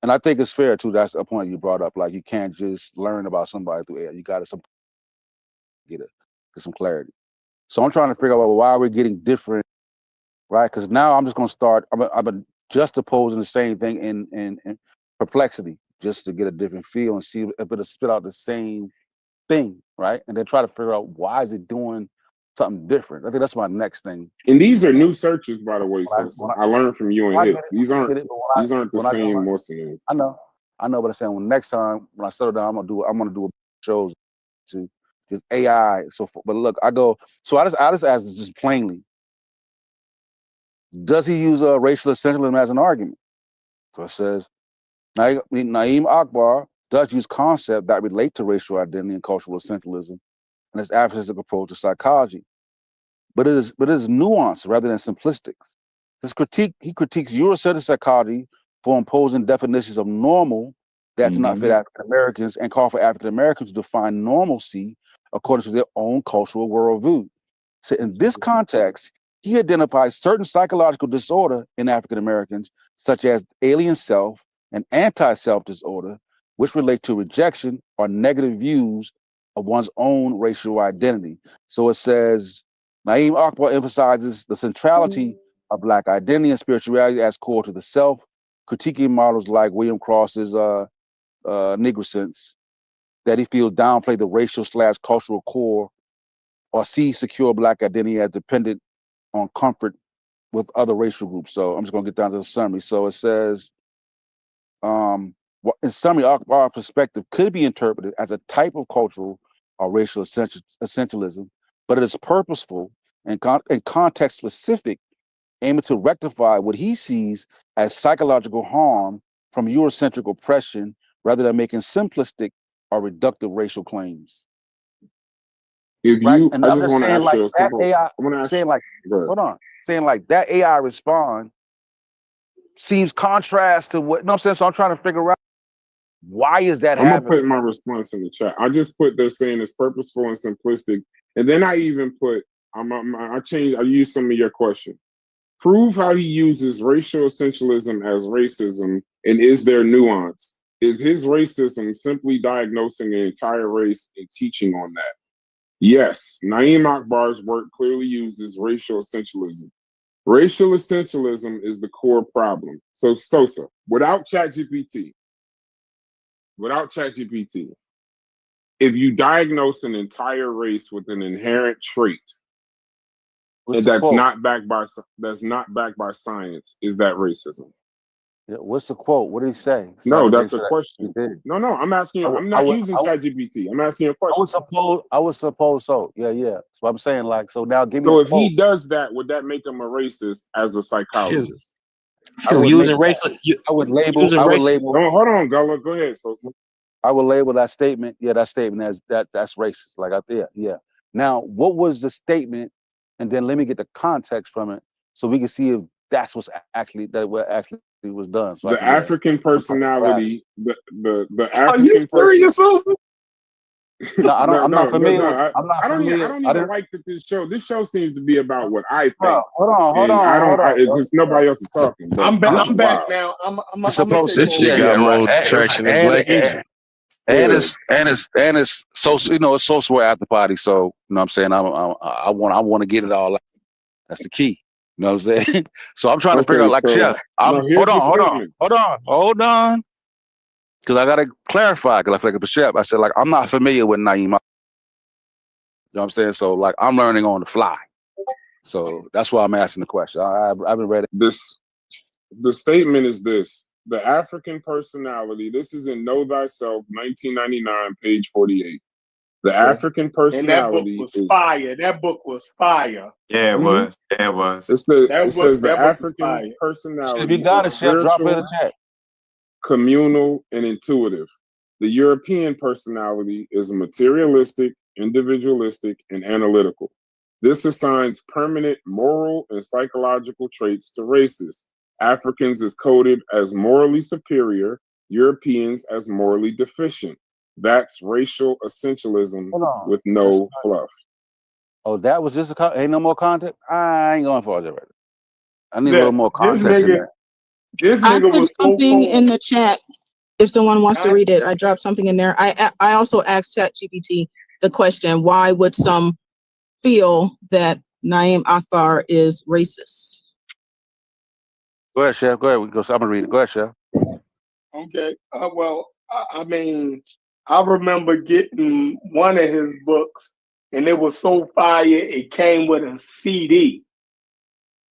And I think it's fair too. That's a point you brought up. Like you can't just learn about somebody through AI. You got to get some clarity. So I'm trying to figure out, well, why we're getting different, right? Because now I'm just going to start. I'm juxtaposing the same thing in perplexity, just to get a different feel and see if it'll spit out the same thing, right? And then try to figure out why is it doing something different. I think that's my next thing. And these are new searches, by the way, When Sosa. I learned from you and Hits. These aren't the same Morse. I know, but I'm saying when next time when I settle down, I'm gonna do shows to just AI. So, but look, So I just ask just plainly: does he use a racial essentialism as an argument? So it says Naeem Akbar does use concepts that relate to racial identity and cultural essentialism and its abstract approach to psychology, but it is nuanced rather than simplistic. He critiques Eurocentric psychology for imposing definitions of normal that do not fit African Americans and call for African Americans to define normalcy according to their own cultural worldview. So in this context, he identifies certain psychological disorder in African Americans, such as alien self and anti-self disorder, which relate to rejection or negative views of one's own racial identity. So it says, Naeem Akbar emphasizes the centrality of Black identity and spirituality as core to the self, critiquing models like William Cross's Negrescence, that he feels downplay the racial/cultural core or see secure Black identity as dependent on comfort with other racial groups. So I'm just going to get down to the summary. So it says, in summary, our perspective could be interpreted as a type of cultural or racial essentialism, but it is purposeful and context specific, aiming to rectify what he sees as psychological harm from Eurocentric oppression rather than making simplistic or reductive racial claims. If right? you, And I I'm just just want to saying ask like you a that simple. AI, I want to ask saying like, you. hold on, saying like that AI respond seems contrast to what, you know what I'm saying? So I'm trying to figure out why is that I'm gonna happening? put my response in the chat. I just put they're saying it's purposeful and simplistic, and then I even put I used some of your question. Prove how he uses racial essentialism as racism, and is there nuance? Is his racism simply diagnosing an entire race and teaching on that? Yes, Naeem Akbar's work clearly uses racial essentialism. Racial essentialism is the core problem. So Sosa, without ChatGPT, if you diagnose an entire race with an inherent trait, and that's not backed by science, is that racism? Yeah, what's the quote? What did he say? No, that's a question. No, I'm asking you. I'm not using I ChatGPT. I'm asking you a question. I would suppose so. Yeah. So I'm saying like, so now give me So a if quote. he does that, would that make him a racist as a psychologist? I would using racial. label. Oh, hold on, Gullah. Go ahead, Sosa. I would label that statement. Yeah, that statement as that's racist. Like yeah. Now, what was the statement? And then let me get the context from it, so we can see if that's what actually was done. So the African personality, the African. Are you serious, Sosa? No, I'm not familiar. I don't even like that this show seems to be about what I think. Hold on. Because nobody else is talking. I'm back now. I'm supposed to got more traction than Black Eagle. And it's social, it's social after party. So you know what I'm saying, I want to get it all out. That's the key. You know what I'm saying? So I'm trying to figure out, like, Chef. Hold on. Because I gotta clarify. Because I feel like a chef, I said like I'm not familiar with Naeem. You know what I'm saying? So like I'm learning on the fly. So that's why I'm asking the question. I haven't read it. The statement is this: the African personality. This is in Know Thyself, 1999, page 48. The African personality is fire. That book was fire. Yeah, it was. Yeah, it was. It says the African personality. If you got it, Chef, drop it in the chat. Communal and intuitive. The European personality is materialistic, individualistic, and analytical. This assigns permanent moral and psychological traits to races. Africans is coded as morally superior, Europeans as morally deficient. That's racial essentialism with no fluff. Oh, that was just ain't no more context? I ain't going for it right. I need a little more context in there. This I nigga put was something in the chat. If someone wants to read it, I dropped something in there. I also asked ChatGPT the question, why would some feel that Naeem Akbar is racist? Go ahead, Chef. Go ahead. I'm going to read it. Go ahead, Chef. Okay. Well, I mean, I remember getting one of his books, and it was so fire, it came with a CD,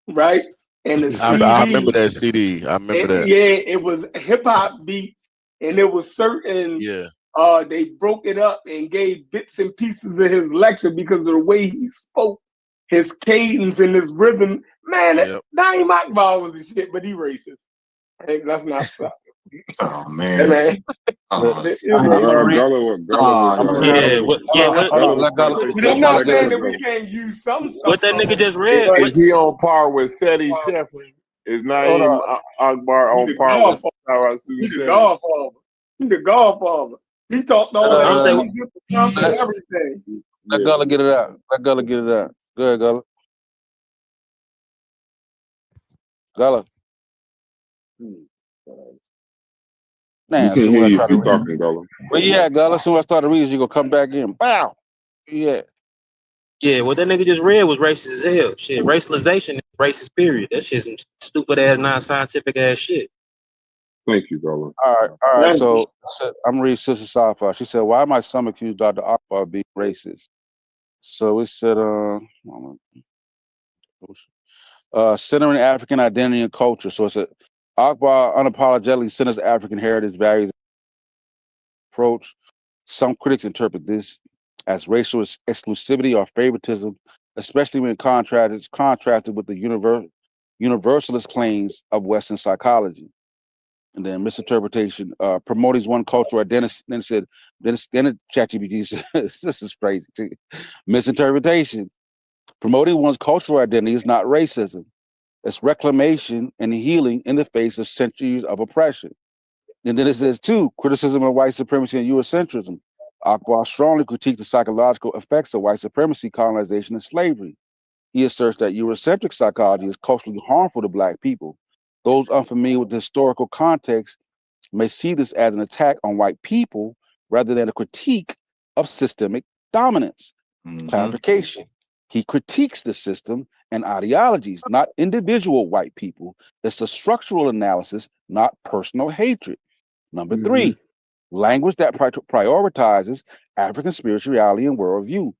right? And the CD, I remember that CD. I remember that. Yeah, it was hip hop beats, and there was certain. Yeah. They broke it up and gave bits and pieces of his lecture because of the way he spoke, his cadence and his rhythm. Man, Naeem Akbar was the shit, but he racist. Hey, let's not stop. Oh man. Hey, I'm not saying that we can't use some stuff. What that nigga just read? Is he on par with Seti Shefflin? Is Naeem Akbar on par with Sarah? He's the Godfather. He's the Godfather. He talked all that and everything. Let Gullah get it out. Go ahead, Gullah. Gullah. Man, you can hear you if you're talking, Gullah. Well, yeah, Gullah. As soon as I start to read, you gonna come back in. Bow. Yeah. Yeah, what that nigga just read was racist as hell. Shit, racialization is racist, period. That shit's some stupid ass, non-scientific ass shit. Thank you, Gullah. All right. So I'm reading Sister Safa. She said, "Why my son accused Dr. Akbar of being racist?" So it said, centering African identity and culture. So it said, Akbar unapologetically centers African heritage, values, approach. Some critics interpret this as racial exclusivity or favoritism, especially when contrasted with the universalist claims of Western psychology. And then misinterpretation, promoting one cultural identity. Then ChatGPT says, this is crazy too. Misinterpretation. Promoting one's cultural identity is not racism. It's reclamation and healing in the face of centuries of oppression. And then it says, too, criticism of white supremacy and Eurocentrism. Akbar strongly critiques the psychological effects of white supremacy, colonization, and slavery. He asserts that Eurocentric psychology is culturally harmful to Black people. Those unfamiliar with the historical context may see this as an attack on white people rather than a critique of systemic dominance. Clarification. He critiques the system and ideologies, not individual white people. It's a structural analysis, not personal hatred. Number three, language that prioritizes African spirituality and worldview.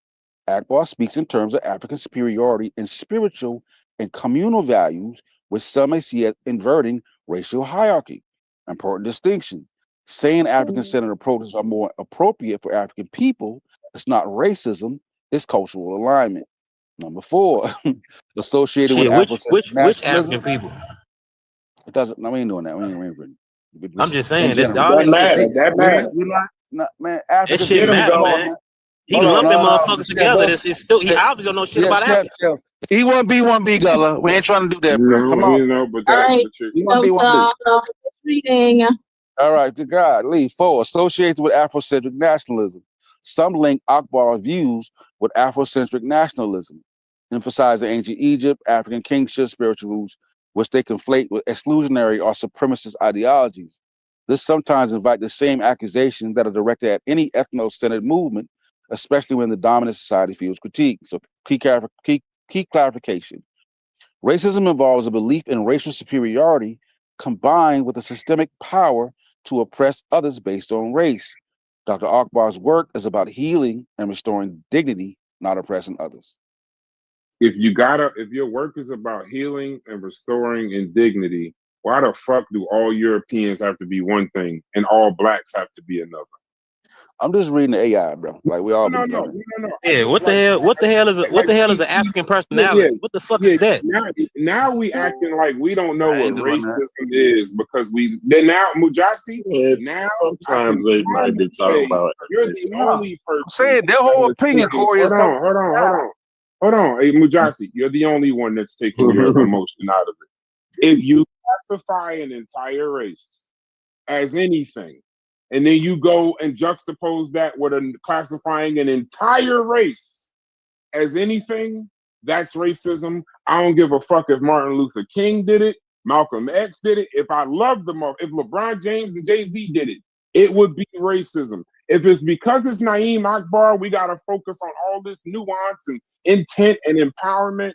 Akbar speaks in terms of African superiority in spiritual and communal values, which some may see as inverting racial hierarchy. Important distinction. Saying African-centered approaches are more appropriate for African people, it's not racism, it's cultural alignment. Number four, associated with which African people? It doesn't. No, we ain't doing that. We ain't I'm just saying that man. That shit matter, man. He lumping motherfuckers together. It's still he obviously don't know shit about Africa. He won't be Gullah. We ain't trying to do that, bro. Come on. All right. Reading. All right, good God. Lee, 4, associated with Afrocentric nationalism. Some link Akbar's views with Afrocentric nationalism, emphasizing ancient Egypt, African kingship, spiritual roots, which they conflate with exclusionary or supremacist ideologies. This sometimes invites the same accusations that are directed at any ethno-centered movement, especially when the dominant society feels critique. So key clarification. Racism involves a belief in racial superiority combined with a systemic power to oppress others based on race. Dr. Akbar's work is about healing and restoring dignity, not oppressing others. If your work is about healing and restoring dignity, why the fuck do all Europeans have to be one thing and all Blacks have to be another? I'm just reading the AI, bro. Like we all no. Yeah, what the hell is an African personality? Yeah, what the fuck is that? Now we acting like we don't know what racism is because now Mujasi. Now sometimes they might be talking about. You're the only person. I'm saying their whole opinion, Corey. Hold on. Hey, Mujasi, you're the only one that's taking your emotion out of it. If you classify an entire race as anything, and then you go and juxtapose that with classifying an entire race as anything, that's racism. I don't give a fuck if Martin Luther King did it, Malcolm X did it. If I love them, if LeBron James and Jay-Z did it, it would be racism. If it's because it's Naeem Akbar, we got to focus on all this nuance and intent and empowerment.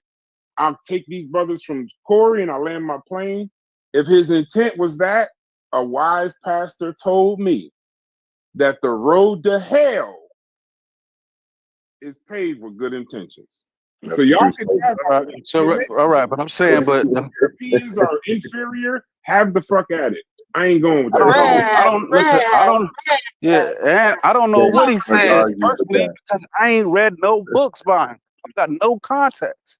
I'll take these brothers from Corey and I'll land my plane. If his intent was that, a wise pastor told me that the road to hell is paved with good intentions. That's so y'all can have all right, but I'm saying, but Europeans are inferior. Have the fuck at it. I ain't going with that. And I don't know what he's saying personally because I ain't read no books by him. I've got no context.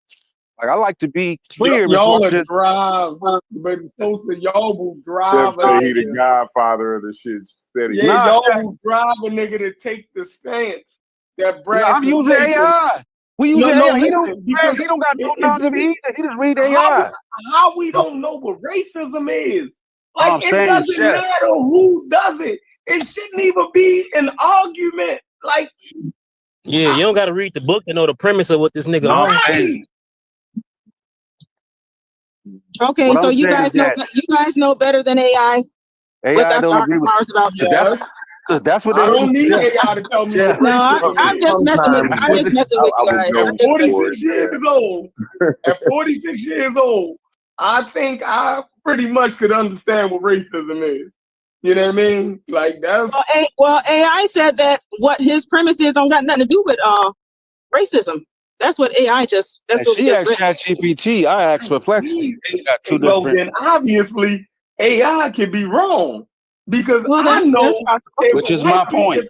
Like I like to be clear. Y'all will drive, but it's supposed to y'all will drive. He the godfather of the shit. Steady. Yeah, y'all will drive a nigga to take the stance that Brad. I'm using AI. We use AI. He don't got no knowledge of either. He just read AI. How we don't know what racism is? Like it doesn't matter who does it. It shouldn't even be an argument. Like, yeah, you don't got to read the book to know the premise of what this nigga on. Okay, so you guys know better than AI. AI don't agree with about because that's what they don't need AI to tell me. No, I'm just messing with. I'm just messing with you guys. At 46 years old, at 46 years old, I think I pretty much could understand what racism is. You know what I mean? Like that's well, AI said that what his premise is don't got nothing to do with racism. That's what AI that's what she asked ChatGPT. I asked Perplexity. Got two different. Well, then obviously AI can be wrong because I know, which is my point. If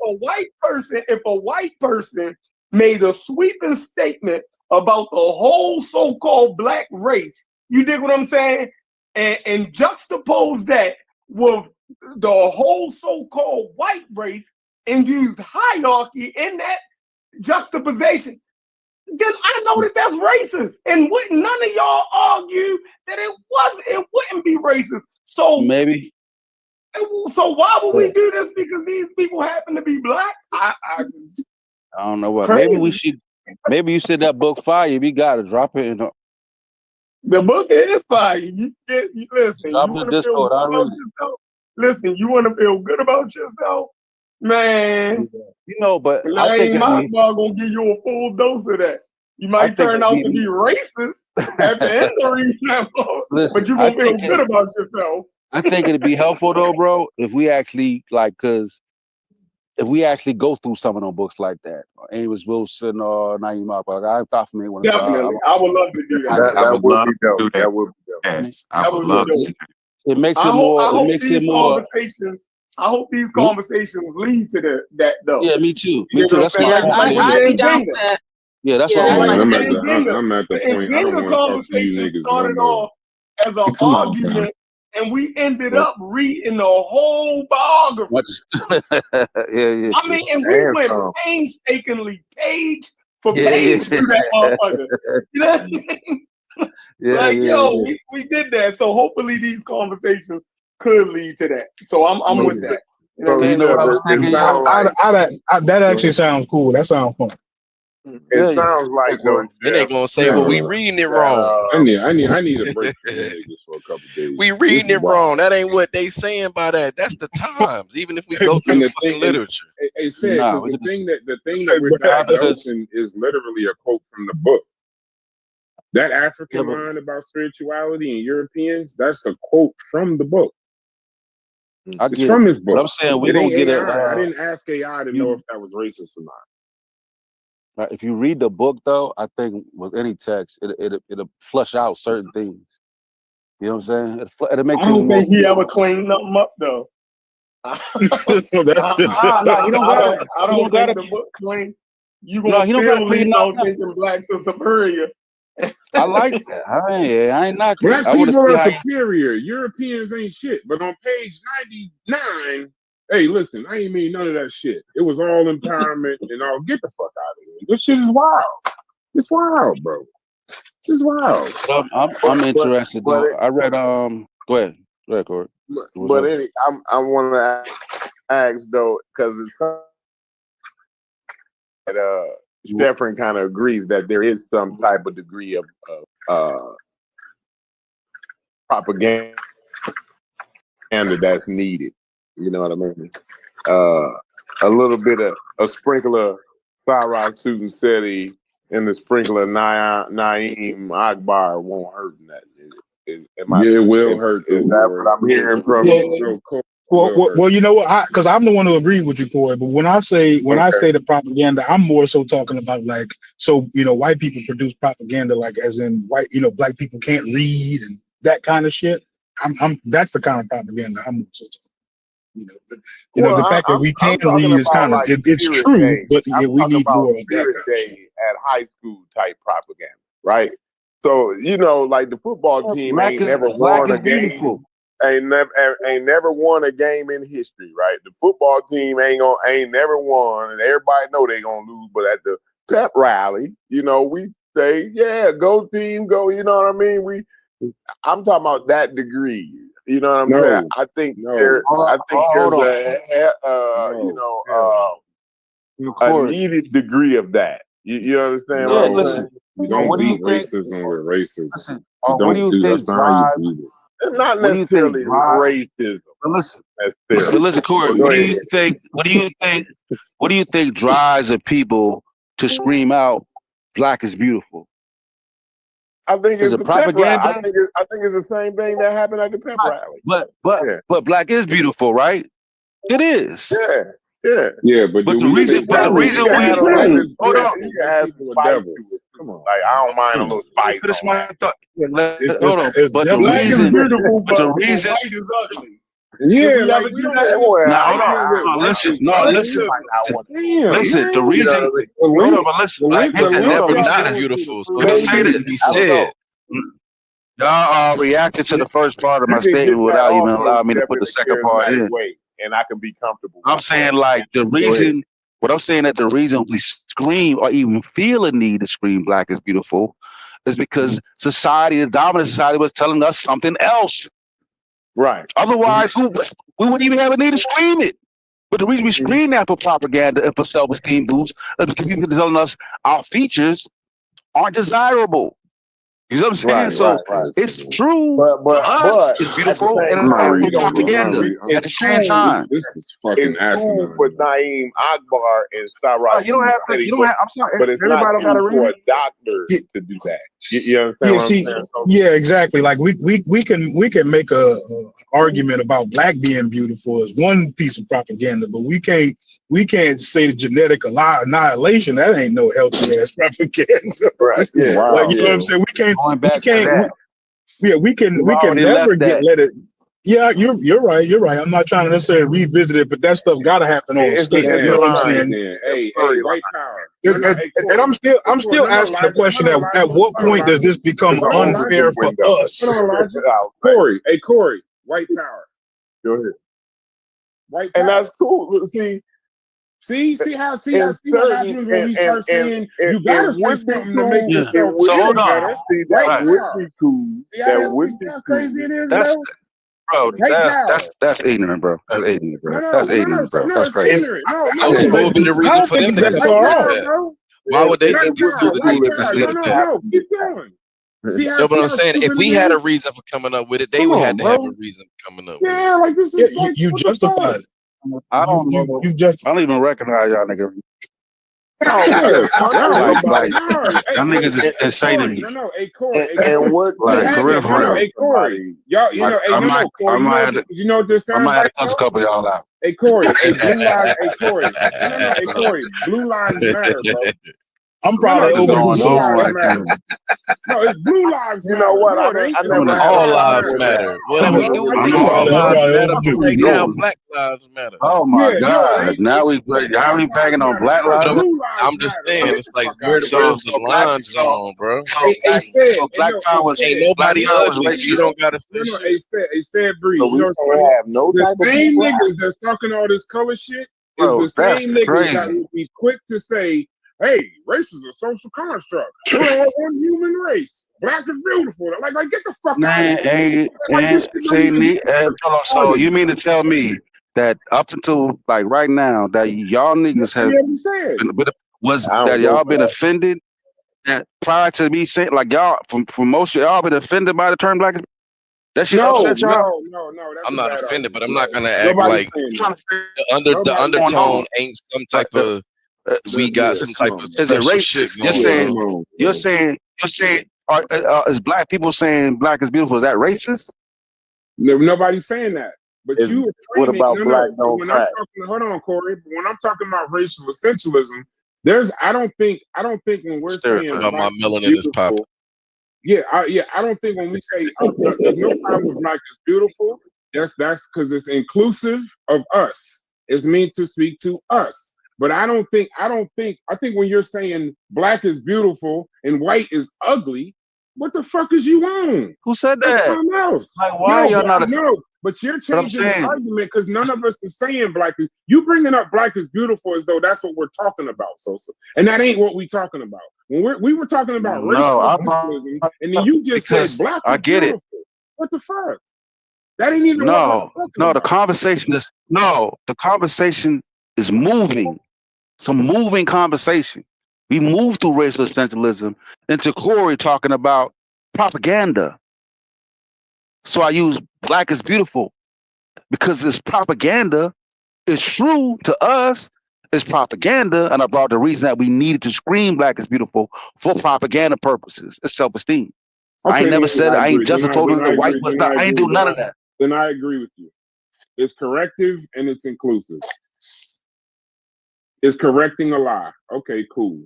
a white person made a sweeping statement about the whole so-called black race, you dig what I'm saying, and juxtapose that with the whole so-called white race and use hierarchy in that juxtaposition, then I know that that's racist. And wouldn't none of y'all argue that it wouldn't be racist. So maybe. So why would we do this? Because these people happen to be black? I don't know what. Maybe we should. Maybe you said that book fire. We gotta drop it in. The book is fire. Listen. Drop the Discord. I read it. Listen, you want to feel good about yourself, man. You know, but I think I'm gonna give you a full dose of that. You might turn out to be racist at the end of the but you're gonna feel good about yourself. I think it'd be helpful though, bro, if we actually if we actually go through some of them books like that, Amos Wilson or Naeem Akbar. I thought for me one. Definitely, I would love to do that. That would be dope. That would be dope. Yes, I would love to. It makes it more. It makes it more. I hope these conversations lead to that though. Yeah, me too. Me too. That's my point. Yeah, that's what I'm at the point. I don't want to talk to you niggas started off as an argument, and we ended up reading the whole biography. Yeah. I mean, and we went painstakingly page for page through that motherfucker. You know what I mean? We did that. So hopefully these conversations could lead to that. So I'm with that. You know what I was thinking? That actually sounds cool. That sounds fun. It sounds like though then they gonna say, "Well, we reading it wrong." I need a break from niggas for a couple days. We reading it wrong. That ain't what they saying by that. That's the times. Even if we go through the fucking literature, it said the thing that we're diagnosing is literally a quote from the book. That African mind about spirituality and Europeans, that's a quote from the book. It's from his book. But I'm saying we don't get it. I didn't ask AI to know if that was racist or not. Right. If you read the book, though, I think with any text, it'll flush out certain things. You know what I'm saying? It'll make. I don't think he ever cleaned nothing up, though. I don't think the book clean. You gonna still leave out thinking blacks are superior. I like that. I ain't knocking. Black people are superior. Europeans ain't shit. But on page 99. Hey, listen, I ain't mean none of that shit. It was all empowerment and all. Get the fuck out of here. This shit is wild. It's wild, bro. This is wild. I'm interested. I read. Go ahead, Corey. But I want to ask though, because it's Stephen kind of agrees that there is some type of degree of propaganda that's needed. You know what I mean? a little bit of a sprinkler Cyrus shooting SETI and the sprinkler Naeem Akbar won't hurt that. It will hurt. Is that what I'm hearing from you? Well, you know what? Because I'm the one who agreed with you, Corey. But when I say the propaganda, I'm more so talking about like, so white people produce propaganda, like as in white, black people can't read and that kind of shit. That's the kind of propaganda I'm also talking. The fact that we can't read is kind of like it's true, day. but yeah, we need more of that Spirit kind of shit. Day at high school type propaganda, right? So like the football team ain't never won a game. Ain't never won a game in history, right? The football team ain't never won, and everybody know they gonna lose. But at the pep rally, we say, "Yeah, go team, go." You know what I mean? I'm talking about that degree. You know what I'm saying? I think there's a needed degree of that. You understand what I'm saying? You don't beat racism with racism. Listen, what do you think drives? It's not necessarily racism. But listen, Corey, what do you think drives the people to scream out "Black is beautiful"? I think it's the propaganda. I think it's the same thing that happened at the pep rally. But Black is beautiful, right? It is. Yeah. But the reason we hold on. You can add some spice to it. Come on, like I don't mind a little spice. Finish my thought. Hold on. But the reason, white is ugly. Yeah, like we don't have. Now hold on. Listen. Listen. The reason. Hold on, but listen. Never not beautiful. So let me say this. Be said. Y'all are reacting to the first part of my statement without even allowing me to put the second part in. And I can be comfortable. I'm saying like the reason. What I'm saying that the reason we scream or even feel a need to scream "Black is beautiful" is because society, the dominant society, was telling us something else. Right. Otherwise, we wouldn't even have a need to scream it. But the reason we scream that for propaganda and for self-esteem boosts is because people are telling us our features aren't desirable. You know what I'm saying? So it's true. But us, it's beautiful and propaganda at the same time. This is fucking asinine. For Naeem Akbar and Cyrus. You don't have. I'm sorry. But it's not true for a doctor to do that. You understand what I'm saying? Yeah, exactly. Like we can make a argument about black being beautiful as one piece of propaganda, but we can't say the genetic annihilation. That ain't no healthy ass propaganda. Right. Yeah. Like you know what I'm saying? We can never let it. Yeah, you're right. I'm not trying to necessarily revisit it, but that stuff gotta happen on stage. You know what I'm saying? Hey, white power. And I'm still asking the question: at what point does this become unfair for us? Corey, white power. Go ahead. White power. And that's cool. See how what happens when we start saying you gotta say something to make yourself so hold on. See, that would be cool. That would be how crazy it is, bro. That's ignorant, bro. That's ignorant, bro. That's ignorant, bro. That's crazy. What would be the reason for them to do that? Why would they think you do No, keep going. No, but I'm saying if we had a reason for coming up with it, they would have to have a reason for coming up with it. Yeah, like this is you justified it. I don't even recognize y'all niggas. Y'all niggas is insane to me. No, hey Corey. And what hey Corey. Y'all, Corey, you know what this sounds like? I might have a couple of y'all out. Hey Corey, Blue Lives, hey Corey, Blue Lives Matter, bro. I'm probably over the No, it's Blue Lives Matter. You know what? I never all lives matter. Whatever we do, all lives matter. Right now, Black Lives Matter. Oh my God! Now we banging on Black Lives. I'm just saying, it's like where's the lines drawn, bro? So Black Power ain't nobody ugly. You don't gotta. They said Breeze. You know the same niggas that's talking all this color shit is the same niggas that would be quick to say, hey, race is a social construct. We're all one human race. Black is beautiful. Like get the fuck out. So you mean to tell me that up until like right now that y'all niggas have y'all been offended that prior to me saying like y'all from most of y'all been offended by the term black? That shit No, upset y'all? no. That's I'm a not bad offended, but argument. I'm not gonna act Nobody's like saying Trying that. to figure the Nobody's what's going undertone on. ain't some type Uh, of we got some come type on, of man. Is it special shit racist? going on. Come on, You're bro. saying, is black people saying black is beautiful? Is that racist? Nobody's saying that. But Is you are what framing about black But don't when I'm crack? talking, hold on, Corey. But when I'm talking about racial essentialism, I don't think when we're saying Stereotype. About my black is melanin is popping. beautiful, I don't think when we say there's no problem with black is beautiful, that's because it's inclusive of us. It's meant to speak to us. But I think when you're saying black is beautiful and white is ugly, what the fuck is you on? Who said That's that? something else. Like, why y'all not? But you're But I'm changing the saying, argument because none of us is saying black is. You bringing up black is beautiful as though that's what we're talking about, Sosa, and that ain't what we're talking about. When we were talking about racial essentialism, and then you just said black is beautiful. What the fuck? That ain't even what we're talking about. The conversation is moving. It's a moving conversation. We moved through racial essentialism into Corey talking about propaganda. So I use black is beautiful because this propaganda is true to us. It's propaganda, and I brought the reason that we needed to scream black is beautiful for propaganda purposes. It's self-esteem. Okay, I ain't never said I ain't just told them the white was not. I ain't do none of that. Then I agree with you. It's corrective and it's inclusive. It's correcting a lie. Okay, cool.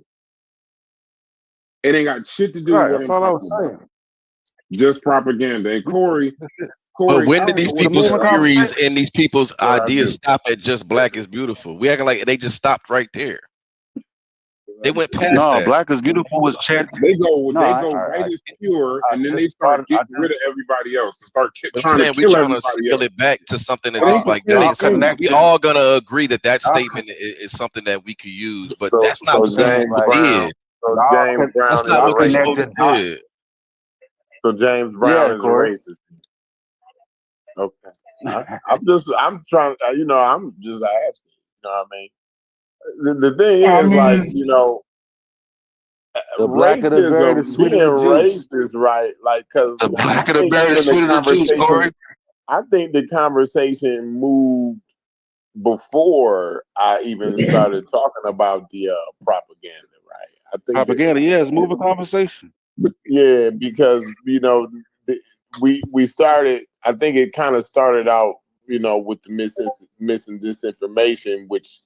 It ain't got shit to do with what That's I'm all I was talking saying. about. Just propaganda. And Corey, But when did these people's theories and these people's ideas stop at just black is beautiful? We acting like they just stopped right there. They went past that. Black is beautiful was chanted. They go white is pure, and then they start getting rid of everybody else and start trying to kill everybody scale else. it back to something that like that ain't something. We all gonna agree that statement is something that we could use, but that's not what James Brown. So James Brown that's not what these folks did. So James Brown is a racist. Okay, I'm trying. I'm just asking. You know what I mean? The thing is, like, the blacker the berry, the sweeter the juice. Racist, right? Like, because the blacker the berry, the sweeter the juice, Corey. I think the conversation moved before I even started talking about the propaganda, right? I think propaganda, it's moving conversation. Yeah, because we started. I think it kind of started out, with the missing disinformation, which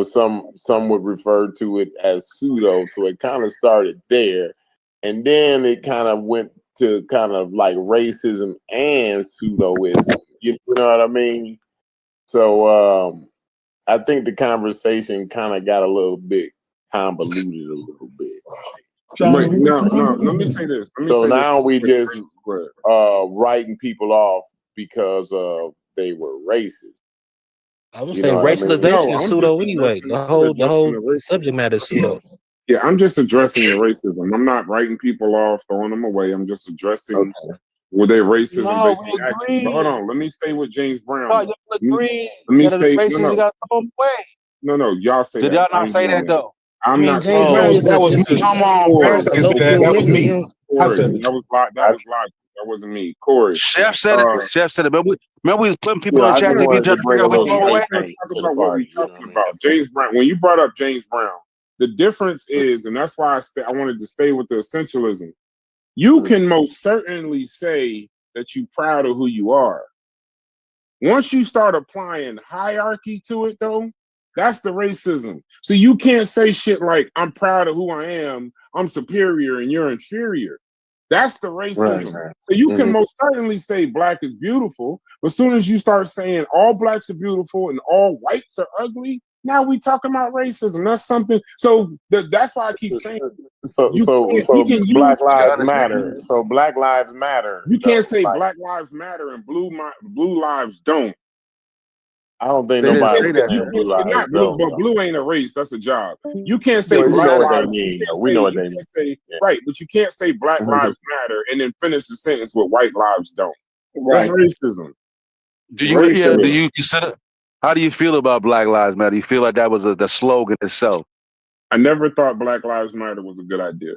some would refer to it as pseudo. So it kind of started there, and then it kind of went to kind of like racism and pseudoism. You know what I mean? So I think the conversation kind of got a little bit convoluted a little bit. Wait, no. Let me say this. Now we just writing people off because they were racist. I would say racialization is pseudo anyway. The whole subject matter is pseudo. Yeah, I'm just addressing the racism. I'm not writing people off, throwing them away. I'm just addressing were they racist and basic actions. But hold on, let me stay with James Brown. Let me stay. No, y'all say Did that. Y'all not say that though? I'm not James saying Brown is that was me. Come on, that was me. That was logic. That wasn't me. Corey. Chef said it. Chef said it. Remember we was putting people in chat GPT trying to figure out which one away. Talk about what we're talking about. James Brown. When you brought up James Brown, the difference is, and that's why I wanted to stay with the essentialism. You can most certainly say that you're proud of who you are. Once you start applying hierarchy to it, though, that's the racism. So you can't say shit like, I'm proud of who I am, I'm superior and you're inferior. That's the racism. Right. So you can most certainly say black is beautiful, but as soon as you start saying all blacks are beautiful and all whites are ugly, now we talking about racism. That's something. So that's why I keep saying. So Black Lives Matter. So Black Lives Matter. You can't say Black Lives Matter and blue lives don't. I don't think nobody say that. But blue ain't a race. That's a job. You can't say Black lives. We know what they mean. Right, but you can't say Black Lives Matter and then finish the sentence with white lives don't. That's racism. Do you consider? How do you feel about Black Lives Matter? Do you feel like that was the slogan itself? I never thought Black Lives Matter was a good idea.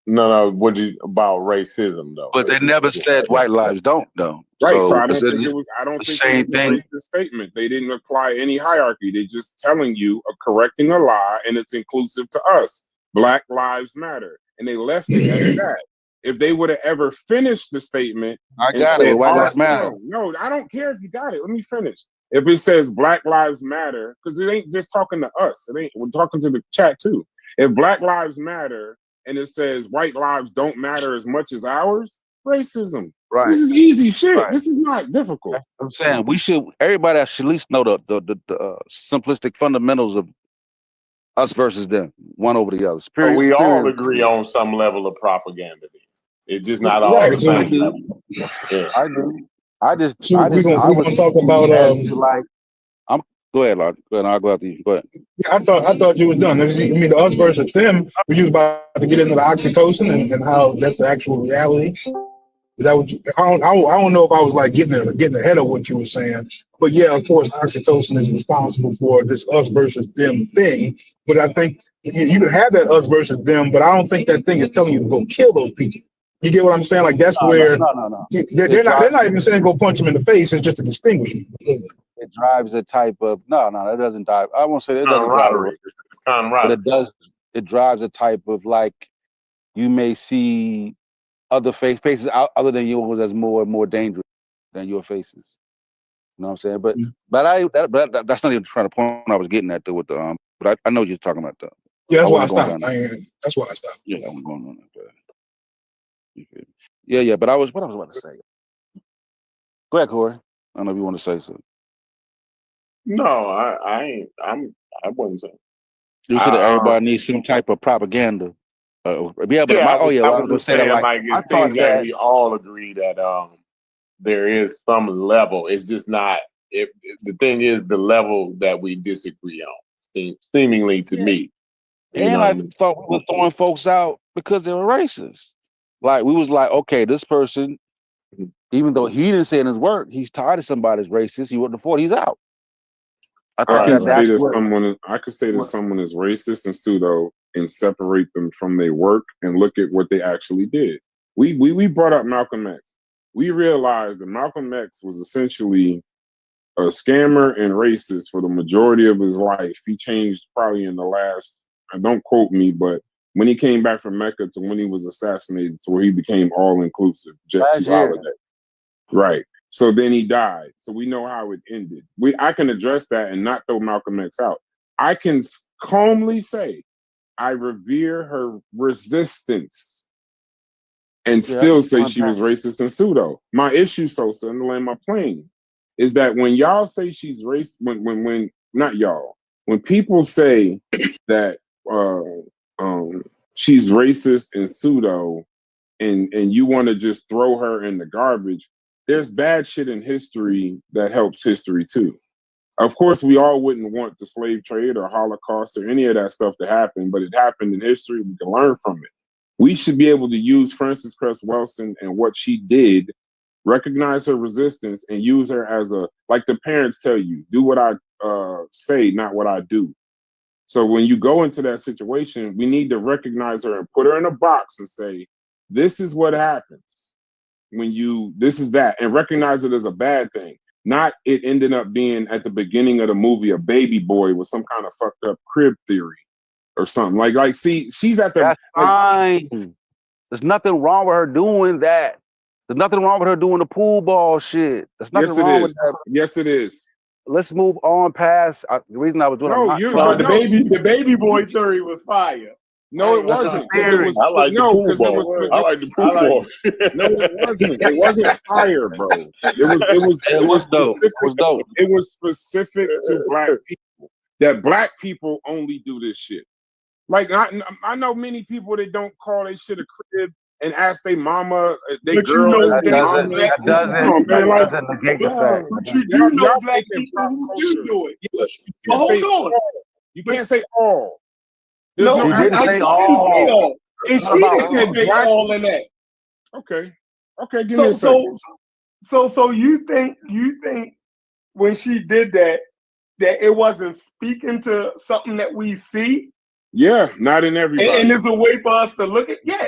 No. What about racism though? But they never said white lives don't though. Right. So I it's don't think it was. I don't think it was a racist statement. They didn't apply any hierarchy. They're just telling you, correcting a lie, and it's inclusive to us. Black lives matter, and they left it at that. If they would have ever finished the statement, I got it. White lives matter. No, I don't care if you got it. Let me finish. If it says Black lives matter, because it ain't just talking to us. It ain't. We're talking to the chat too. If Black lives matter, and it says white lives don't matter as much as ours, racism. Right. This is easy shit. Right. This is not difficult. I'm saying everybody should at least know the simplistic fundamentals of us versus them, one over the other. So we all agree on some level of propaganda. It's just not all the same level. Yeah. I do. I was talk about go ahead, Lord. Go ahead. I'll go after you. Go ahead. Yeah, I thought you were done. I mean, the us versus them. We was about to get into the oxytocin and how that's the actual reality. Is that what I don't know if I was like getting ahead of what you were saying, but yeah, of course, oxytocin is responsible for this us versus them thing. But I think you can have that us versus them, but I don't think that thing is telling you to go kill those people. You get what I'm saying? Like that's where no. They're not even saying go punch them in the face. It's just to distinguish them. It drives a type of that doesn't drive. I won't say that it doesn't drive. But it does. It drives a type of like you may see other faces other than yours as more dangerous than your faces. You know what I'm saying? But that's not even trying to point I was getting at though with the but I know what you're talking about though. Yeah, that's why I stopped. That's why I stopped. Yeah, I was going on that. Yeah, but what I was about to say. Go ahead, Corey. I don't know if you want to say something. No, I wouldn't say. You said that everybody needs some type of propaganda. I was saying like it seems that we all agree that there is some level. It's just not. The thing is the level that we disagree on. Seemingly to me. And I thought we were throwing folks out because they were racist. Like we was like, okay, this person, even though he didn't say it in his work, he's tired of somebody's racist. He wouldn't afford. He's out. I could say that someone is racist and pseudo and separate them from their work and look at what they actually did. We brought up Malcolm X. We realized that Malcolm X was essentially a scammer and racist for the majority of his life. He changed probably in the last, don't quote me, but when he came back from Mecca to when he was assassinated to where he became all-inclusive, Jet 2 Holiday. Right. So then he died. So we know how it ended. I can address that and not throw Malcolm X out. I can calmly say I revere her resistance and still say she was racist and pseudo. My issue, Sosa, and the land my plane, is that when y'all say she's racist, when not y'all, when people say that she's racist and pseudo, and you want to just throw her in the garbage, there's bad shit in history that helps history too. Of course, we all wouldn't want the slave trade or Holocaust or any of that stuff to happen, but it happened in history. We can learn from it. We should be able to use Frances Cress Welsing and what she did, recognize her resistance, and use her as like the parents tell you, do what I say, not what I do. So when you go into that situation, we need to recognize her and put her in a box and say, this is what happens when this is that, and recognize it as a bad thing. Not it ended up being at the beginning of the movie, a baby boy with some kind of fucked up crib theory or something. Like, see, she's at the. That's fine. There's nothing wrong with her doing that. There's nothing wrong with her doing the pool ball shit. There's nothing wrong with that. Yes, it is. Let's move on past the reason I was doing. The baby boy theory was fire. No, it wasn't. I like the pool ball. I like the pool ball. No, it wasn't. It wasn't fire, bro. It was dope. It was specific to black people. That black people only do this shit. Like I know many people that don't call their shit a crib and ask their mama, they girl. That doesn't negate the fact. But you do know black people who do do it. Hold on. You can't say all. No, she didn't say all. And she didn't say all in that. Okay, give me a second. So you think when she did that it wasn't speaking to something that we see? Yeah, not in everybody. And there's a way for us to look at. Yeah,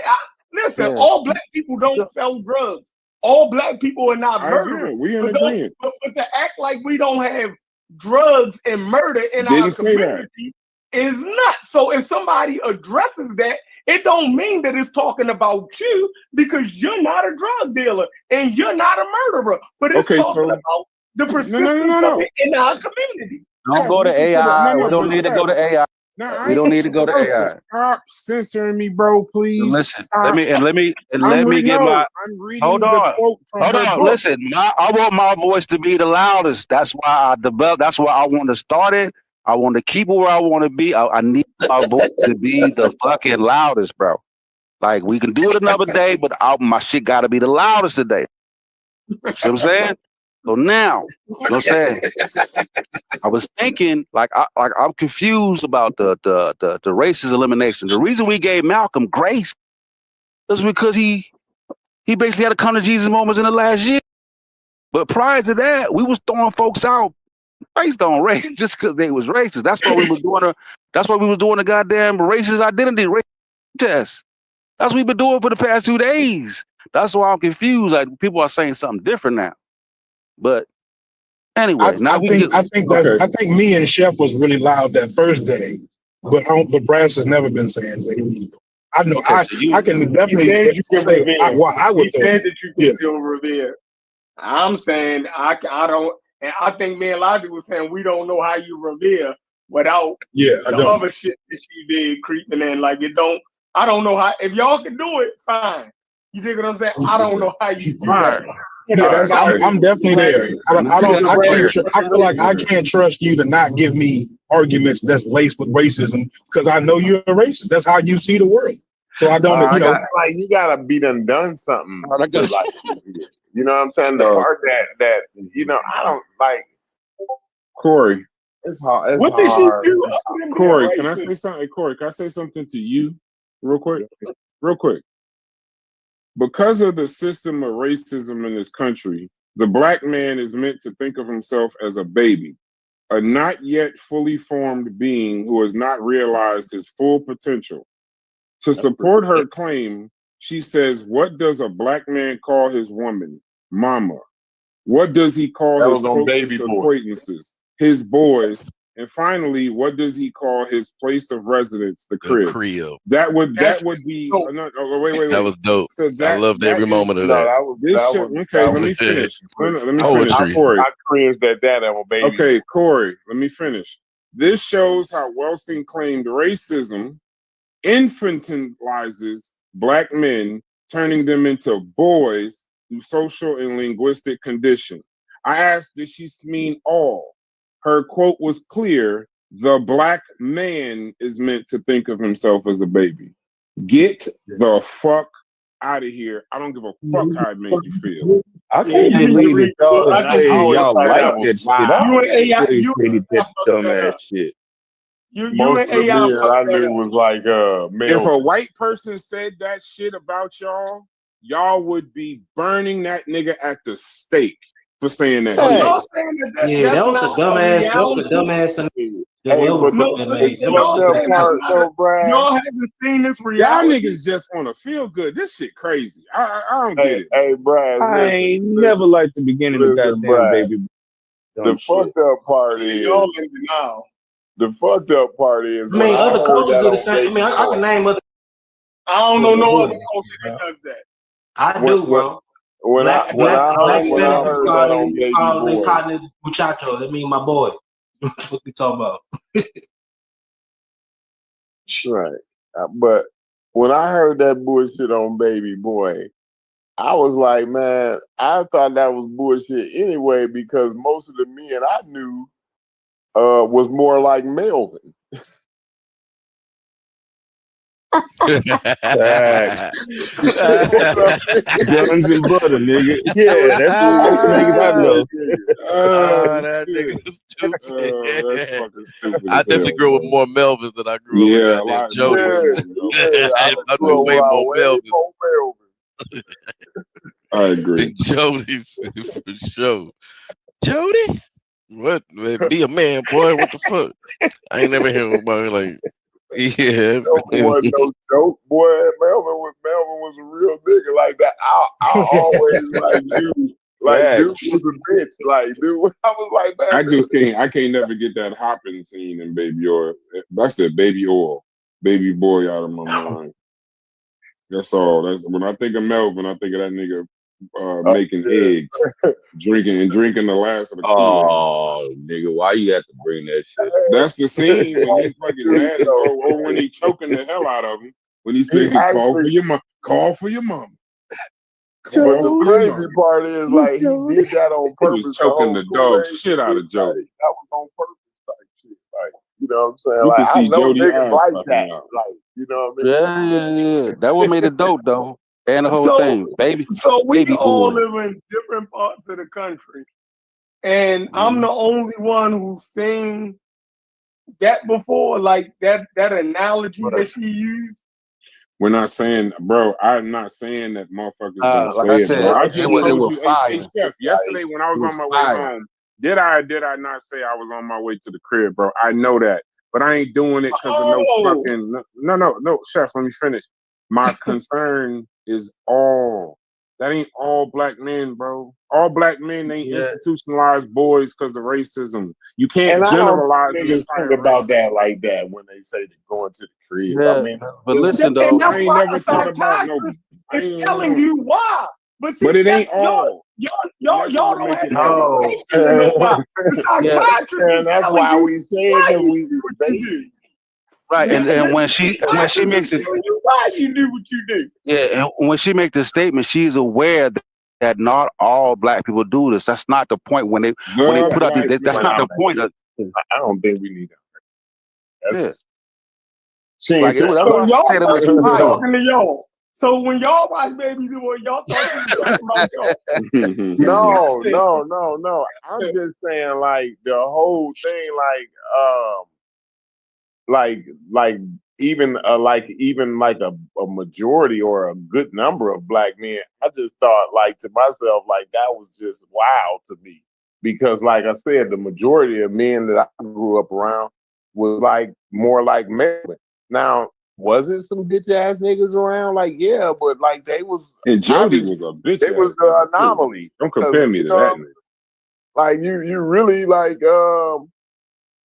Listen, Yeah. all black people don't sell drugs. All black people are not I murderers. agree. We in But agreement. but to act like we don't have drugs and murder in our Didn't say that. community is not. So if somebody addresses that, it don't mean that it's talking about you because you're not a drug dealer and you're not a murderer. But it's talking about the persistence of it in our community. Don't go to AI. We don't need to go to AI. We don't need to go to AI. Stop censoring me, bro, please. Listen, Stop. let me get my. I'm reading Hold the on. quote from Hold her on. book. Listen, I want my voice to be the loudest. That's why I developed. That's why I want to start it. I want to keep it where I want to be. I need my voice to be the fucking loudest, bro. Like we can do it another day, but my shit got to be the loudest today. See what I'm saying? So now, you know what I'm saying? I was thinking, I'm confused about the racist elimination. The reason we gave Malcolm grace is because he basically had a come to Jesus moments in the last year. But prior to that, we was throwing folks out based on race just because they was racist. That's why we was doing the goddamn racist identity race test. That's what we've been doing for the past 2 days. That's why I'm confused. Like people are saying something different now. But anyway, I think me and Chef was really loud that first day, but Brass has never been saying that. I know. I can definitely say I would. He said that you can still revere. I'm saying I don't, and I think me and Logic was saying we don't know how you revere without the other shit that she did creeping in. Like it don't. I don't know how. If y'all can do it, fine. You dig what I'm saying? I don't know how you do that. I'm definitely there. I feel like I can't trust you to not give me arguments that's laced with racism because I know you're a racist. That's how you see the world. So I don't, like you gotta be done something. To, like, you know what I'm saying? The part that I don't like. Corey, it's hard. What did she do? Corey, can I say something? Corey, can I say something to you, real quick? Real quick. Because of the system of racism in this country, the black man is meant to think of himself as a baby, a not yet fully formed being who has not realized his full potential. To support her claim, she says, what does a black man call his woman? Mama. What does he call his closest acquaintances? His boys. And finally, what does he call his place of residence? The crib. That would be. Wait. That was dope. So I loved every moment of that. Let me finish. Let me Poetry. finish. Corey. I cringed at that, baby. Okay, Corey, let me finish. This shows how Welsing claimed racism infantilizes black men, turning them into boys through social and linguistic condition. I asked, did she mean all? Her quote was clear. The black man is meant to think of himself as a baby. Get the fuck out of here. I don't give a fuck how it made you feel. I can't believe it, y'all like that shit. You You ain't that dumbass shit. Most of the men I knew was like if a white person said that shit about y'all, y'all would be burning that nigga at the stake for saying that shit. Y'all saying that was a dumbass. Y'all haven't seen this reality. Y'all niggas just want to feel good. This shit crazy. I don't get it. Hey, Brad. I ain't never liked the beginning of that damn baby. The fucked up part is y'all in denial. The fucked up part is. I mean, other cultures do the same. I mean, I can name other. I don't know no other culture that does that. I do, bro. When I heard that on Baby Boy, partners muchacho. That mean my boy. What we talking about? Right. But when I heard that bullshit on Baby Boy, I was like, man, I thought that was bullshit anyway because most of the men I knew was more like Melvin. Guns and butter, nigga. Yeah, that's the niggas I know. That nigga was stupid. That's fucking stupid. I definitely grew up with more Melvins than I grew up with Jody. I grew way more Melvins. I agree. Jody for sure. Jody? What? Man, be a man, boy. What the fuck? I ain't never heard about it like. Yeah. Melvin wasn't no joke, boy. Melvin was a real nigga like that. I always like dude. Like dude was a bitch. Like dude, I was like, man. I can't never get that hopping scene in Baby Oil. I said Baby Oil, Baby Boy out of my mind. That's all. That's when I think of Melvin, I think of that nigga making eggs, drinking the last of the Kool-Aid. Oh, nigga, why you have to bring that shit? That's the scene when he fucking mad or when he choking the hell out of him. When he said, "Call for your mom, call for your mom." But the crazy part is, like, he did that on purpose. He was choking the dog shit out of Jody. That was on purpose type shit. Like, you know what I'm saying? You like, can see I know Jody niggas eyes like that. out. Like, you know what I mean? Yeah. That what made it dope, though. And the whole thing, baby. So we baby all boy. live in different parts of the country. And I'm the only one who's seen that before, like that analogy that she used. We're not saying, bro. I'm not saying that motherfuckers don't like say I it, said, bro. I just it told was you, fire. hey, Chef, yesterday when I was on my way home, did I not say I was on my way to the crib, bro? I know that, but I ain't doing it because of no fucking no, Chef. Let me finish. My concern is that ain't all black men, bro. All black men ain't institutionalized boys because of racism. You can't generalize. Niggas think about that like that when they say they're going to the crib. Yeah, I mean, but listen though, and that's I ain't why never a thought about no. It's telling you why. But see, But it ain't all. Y'all don't have the no. education to know why. The psychiatrist is that's telling why you we say why because you we do what you do. right? And when she makes it, why you do what you do. yeah, and when she makes the statement, she's aware that not all black people do this. That's not the point when they put out these. That's not the point. I don't think we need that. That's like it was. That's why I said it was fire. Talking to y'all. So when y'all watch Baby Boy, y'all thought she was talking about y'all. No. I'm just saying, like, the whole thing, like even a majority or a good number of black men. I just thought, like, to myself, like, that was just wild to me because, like I said, the majority of men that I grew up around was like more like Melvin. Now, was it some bitch ass niggas around? Like, yeah, but like they was. And Jody was a bitch. It was the anomaly. Don't compare me to that nigga. Like you really like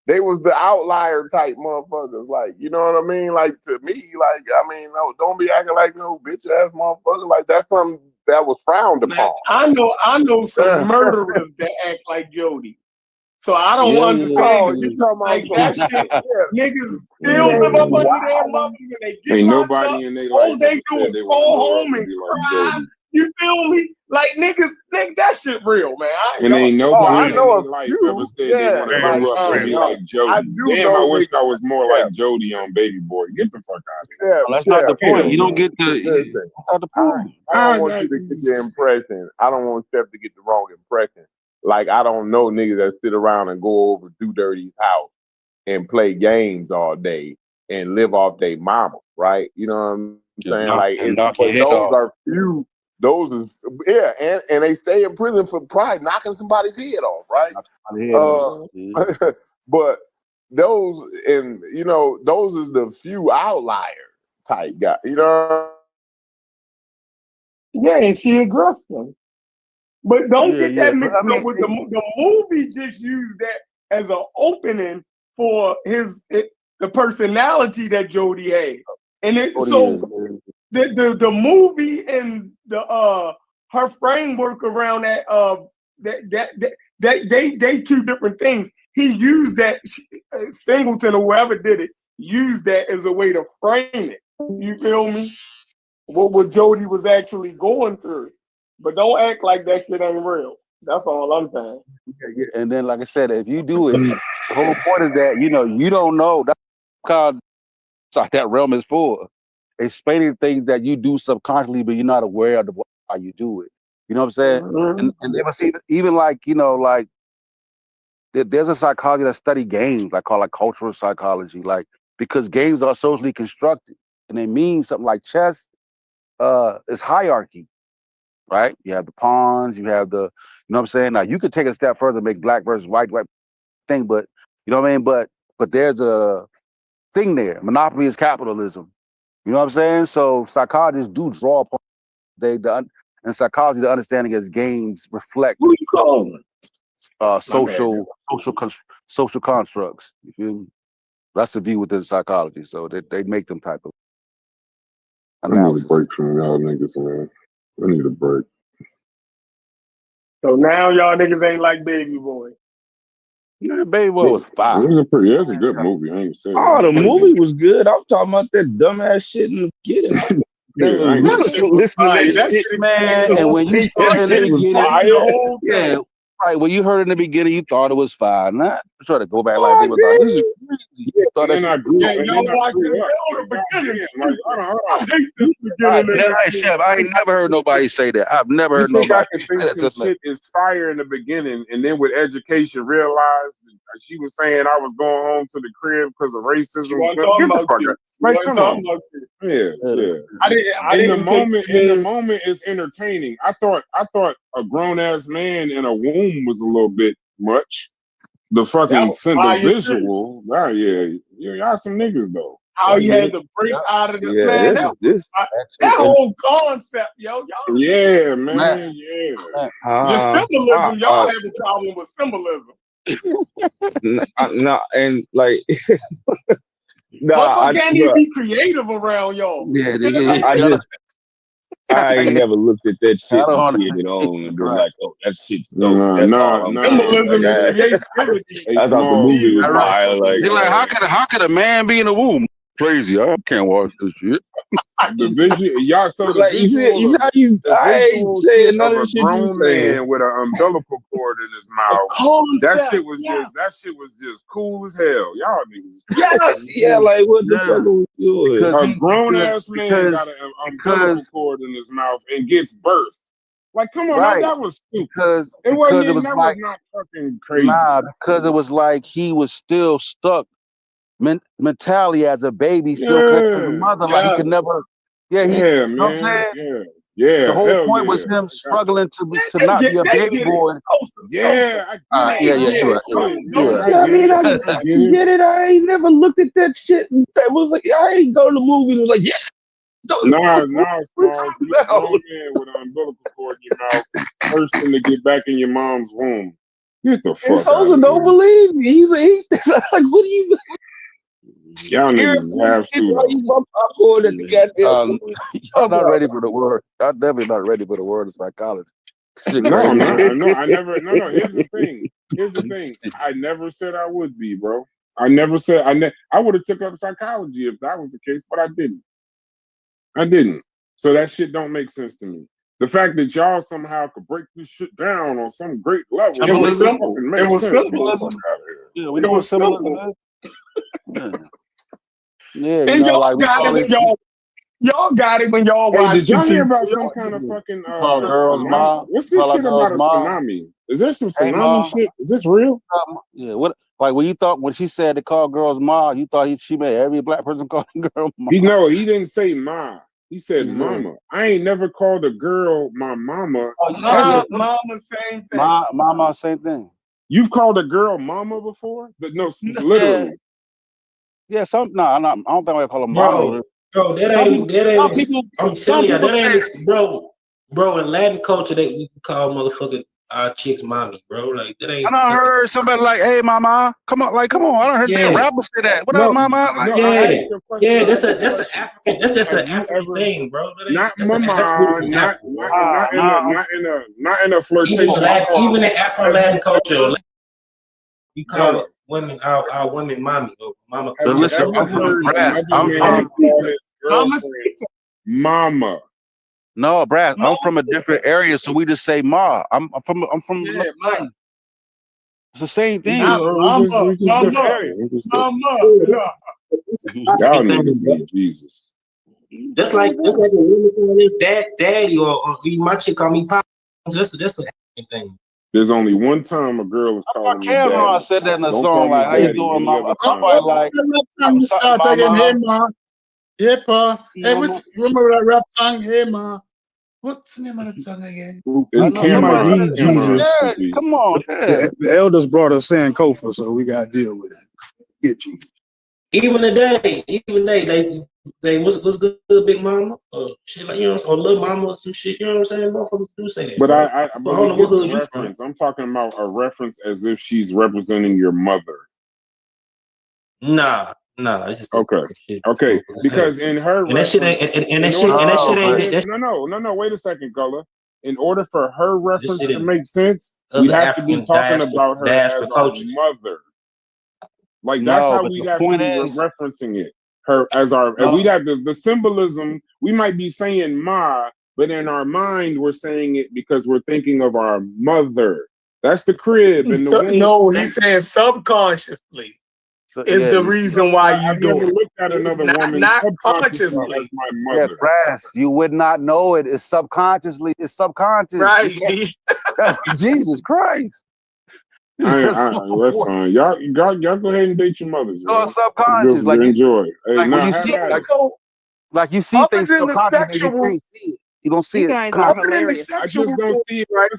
they was the outlier type motherfuckers. Like, you know what I mean? Like to me, like I mean, no, don't be acting like no bitch ass motherfucker. Like that's something that was frowned upon. I know some murderers that act like Jody. So I don't understand. Oh, you talking about like that shit? Niggas still live up under their mothers and they get ain't locked nobody up. in their All life they do is call home and cry. You feel me? Like nigga, that shit real, man. And ain't nobody in their life ever said they want to grow up and be like Jody. Damn, I wish I was more like Jody on Baby Boy. Get the fuck out of here. Yeah, that's not the point. You don't get the. That's not the point. I don't want you to get the impression. I don't want Steph to get the wrong impression. Like, I don't know niggas that sit around and go over Do Dirty's house and play games all day and live off their mama, right? You know what I'm saying? But those are few. Those is and they stay in prison for probably knocking somebody's head off, right? But those those is the few outlier type guy, you know. Yeah, and she aggressed him. But don't get that mixed up with the movie. Just used that as an opening for the personality that Jody had, and the movie and the her framework around that they two different things. He used that Singleton or whoever did it used that as a way to frame it. You feel me? What Jody was actually going through. But don't act like that shit ain't real. That's all I'm saying. And then, like I said, if you do it, the whole point is that you don't know. That's called that realm is for explaining things that you do subconsciously, but you're not aware of how you do it. You know what I'm saying? Mm-hmm. And they must even like like there's a psychology that study games, called cultural psychology, because games are socially constructed, and they mean something like chess. Is hierarchy. Right? You have the pawns, you have the, you know what I'm saying? Now you could take it a step further, make black versus white thing, but you know what I mean? But there's a thing there. Monopoly is capitalism. You know what I'm saying? So psychologists do draw upon in psychology, the understanding as games reflect Who you calling? social constructs. You feel me? That's the view within psychology. So they make them type of analysis. I need a break from y'all niggas, man. I need a break. So now y'all niggas ain't like Baby Boy. Yeah, Baby Boy was fire. That's a good movie. I ain't saying. Oh, the movie was good. I'm talking about that dumbass shit in the beginning. Man, and when you saw it in the beginning, yeah, right. When you heard it in the beginning, you thought it was fine. Not try to go back like they was like, this is crazy. You thought that I ain't never heard nobody say that. I've never heard nobody say that. Some shit is fire in the beginning, and then with education, realized she was saying I was going home to the crib because of racism. Get the fuck out. Like, come on. Yeah. In the moment, it's entertaining. I thought a grown ass man in a womb was a little bit much. The fucking simple visual. Wow, y'all some niggas though. How he had to break out of the man. That whole concept, yo. Y'all, yeah, man. The symbolism, y'all have a problem with symbolism. No, and like But can't even be creative around y'all. I ain't never looked at that shit and been like, oh, that shit's dope. Symbolism and creativity. I thought the movie was fire. Like, you're like, how could a man be in a womb? Crazy. I can't watch this shit. The visual, y'all. So the like, I ain't saying none of the shit grown man with an umbilical cord in his mouth. That shit was just cool as hell. Y'all niggas. Yes. Like what the fuck are we doing? A grown ass man got an umbilical cord in his mouth and gets birthed. Like, come on, that was stupid. Because it was not fucking crazy. Nah, because it was like he was still stuck mentality as a baby, still connected to the mother. Like he could never. You know what I'm saying? Yeah. The whole point was him struggling to not be a baby boy. Yeah. You're right. I mean, I get it. I ain't never looked at that shit. That was like, I ain't go to the movie and was like, Nah, Smalls. You grown man with an umbilical cord in your mouth, first thing to get back in your mom's womb. Get the fuck out of here. Don't believe me. He's like, what do you? Y'all niggas have to. Y'all not ready for the word. Y'all definitely not ready for the word of psychology. No, I never. No. Here's the thing. I never said I would be, bro. I never said I would have took up psychology if that was the case, but I didn't. So that shit don't make sense to me. The fact that y'all somehow could break this shit down on some great level. It was simple. It was symbolism. Yeah, we know what symbolism is. Yeah, and y'all got it when y'all watched. Did y'all hear about some kind of fucking what's this shit about a tsunami? Is there some tsunami shit? Is this real? Yeah, what like when she said to call girls ma, you thought she made every black person call a girl ma. He didn't say ma. He said mama. I ain't never called a girl my mama. Mama, same thing. Mama, same thing. You've called a girl mama before? No, literally. Yeah, I don't think I call them mama. Bro, that ain't people. I'm telling you, that ain't bro. In Latin culture, we call motherfucking our chicks mommy, bro. Like that ain't. I done heard somebody like, "Hey, mama, come on!" Like, come on! I done heard big rappers say that. What up, mama? Like, that's an African. That's just an African thing, bro. Not mama. Not in a flirtation. Even in Afro Latin culture, we call it women our women mommy. Mama. Listen, Mama. No, Brad, I'm from a different area, so we just say ma. I'm from it's the same thing. Mama. Y'all niggas need Jesus. That's like a woman calling this daddy or my chick call me pop. That's an African thing. There's only one time a girl is calling me daddy. Cameron said that in a song like, "How you doing, mama?" Somebody like, "Mama." Hey, pa. Hey, remember that rap song? Hey, ma. What's the name of that song again? It's Cameron. Jesus. Yeah, come on. The elders brought us Sankofa, so we got to deal with it. Get you. Even today, they what's good, big mama, shit like or little mama or some shit. You know what I'm saying? Motherfuckers do say that. But Bro. I don't know what hood you from. reference. I'm talking about a reference as if she's representing your mother. Nah. It's just okay. Shit. Okay. Because in her and that shit ain't no. Wait a second, Gullah. In order for her reference to make sense, we we have to be talking about her as our mother. Like that's how we'd have to be referencing it. Her as our, and we'd have the symbolism. We might be saying ma, but in our mind we're saying it because we're thinking of our mother. That's the crib and the womb. No, he's saying subconsciously. Is the reason why you do it. Looked at another woman not consciously as my mother. Yeah, Brass, you would not know it. It's subconsciously. It's subconscious. Right. Jesus Christ. That's fine. Y'all go ahead and date your mothers. No, subconscious. Like enjoy. Like when you see, like you see things subconsciously, you can't see it. You don't see it. I just don't see it. Right?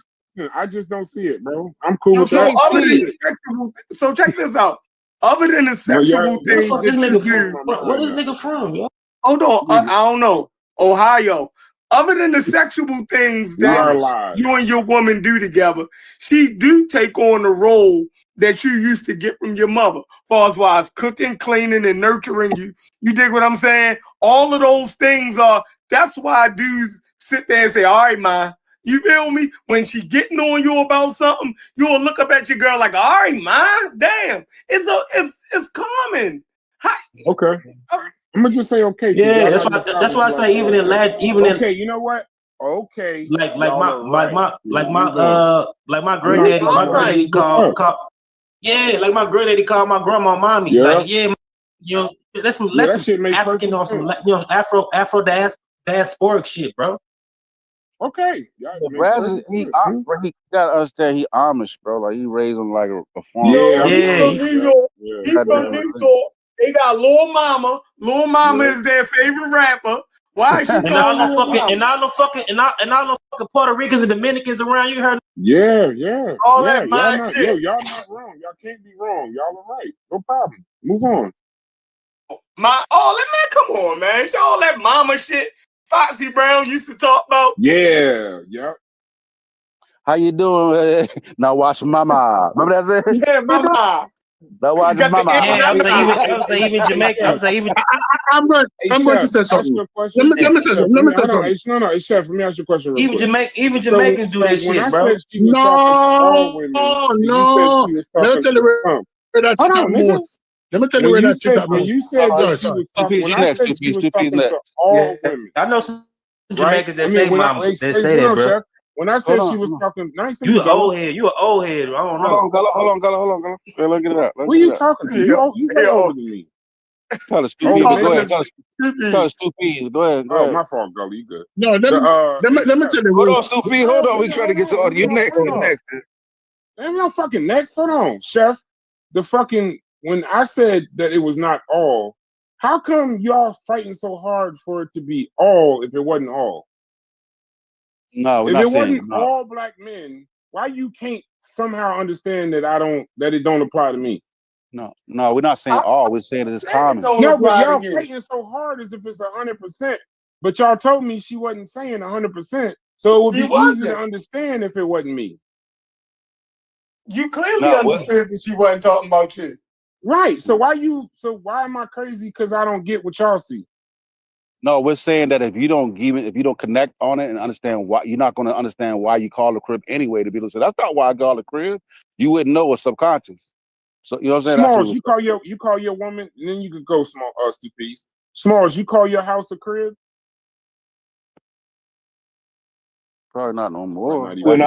I just don't see it, bro. I'm cool with that. So check this out. Other than the sexual things that you do, where this nigga from, yo? Hold on, I don't know. Ohio. Other than the sexual things that you and your woman do together, she do take on the role that you used to get from your mother, as far as cooking, cleaning, and nurturing you. You dig what I'm saying? All of those things that's why dudes sit there and say, all right, ma. You feel me? When she getting on you about something, you'll look up at your girl like, all right, ma, damn. It's common. Hi. Okay. I'm gonna just say okay. Yeah, that's why I say even in okay, you know what? Okay. Like my granddaddy called like my granddaddy called my grandma mommy. Yeah. Like, that's some African or some Afro diasporic shit, bro. Okay. Brad, he gotta understand he Amish, bro. Like he raised him like a farm. He from New York. They got Lil Mama. Lil Mama is their favorite rapper. Why is she and all the fucking Puerto Ricans and Dominicans around you heard? Yeah. All that mind shit. Y'all not wrong. Y'all can't be wrong. Y'all are right. No problem. Move on. Man, come on, man. All that mama shit Foxy Brown used to talk about. Yeah. How you doing? Now watch mama. Remember that? Yeah, mama. Now watch mama. I'm saying even Jamaica. I'm going to say something. Let me say something. No, Chef. Let me ask you a question. Even Jamaicans do that shit, bro. No. Let me tell you where that shit happens. Let me tell you where that shit happens. When you said she was talking to all women. I know some Jamaicans that say mama. They say that, bro. When I said she was talking, you an old head. You an old head. I don't know. Hold on. Let's get it out. Who are you talking to? You way older than me. Tell us two Go ahead. Tell us two P's. Go ahead. Oh, my fault, Gully. You good? No, let me tell you. Hold on, Stu. Hold on. We trying to get to you next. I'm not fucking next. Hold on, Chef. When I said that it was not all, how come y'all fighting so hard for it to be all if it wasn't all? No, we're if not it saying wasn't all black men, why you can't somehow understand that it don't apply to me? No, we're not saying all. We're saying that it's common. No, but y'all fighting so hard as if it's 100%. But y'all told me she wasn't saying 100%, so it would be easy to understand if it wasn't me. You clearly understood that she wasn't talking about you. Right. So why am I crazy because I don't get what y'all see? No, we're saying that if you don't connect on it and understand why, you're not going to understand why you call the crib anyway. To be able to say that's not why I call the crib. You wouldn't know it's subconscious. So you know what I'm saying? Smalls, you call your woman, and then you could go small piece. Smalls, you call your house a crib? Probably not no more. When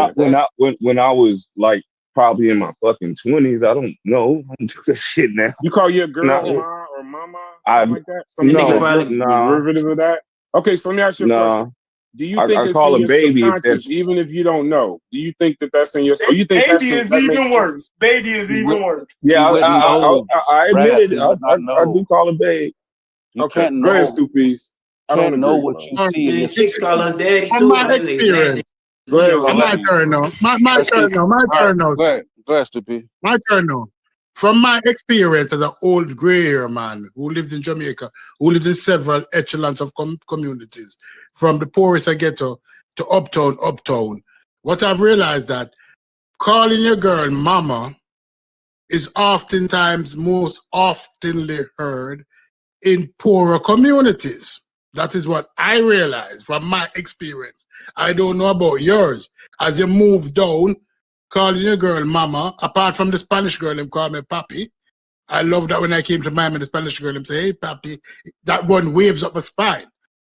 I was like probably in my fucking 20s, I don't know. I don't do that shit now. You call your girl ma or mama, something like that? Derivative of that? Okay, so let me ask you a question. Do you think it's call in a baby subconscious, even if you don't know? Do you think that's in your? Or you think baby is even worse? Baby is even worse. Yeah, I admit it. I do call a babe. Okay, go ahead, Stupid. I don't know what you see. Call her daddy on too. my experience. Go ahead. My turn now. My turn now. Go ahead, Stupid. My turn now. from my experience as an old gray hair man who lived in Jamaica, who lived in several echelons of communities, from the poorest ghetto to uptown, what I've realized that calling your girl mama is oftentimes most oftenly heard in poorer communities. That is what I realized from my experience. I don't know about yours. As you move down, calling your girl mama, apart from the Spanish girl, them call me papi. I love that when I came to Miami, the Spanish girl, them say, hey, papi. That one waves up a spine.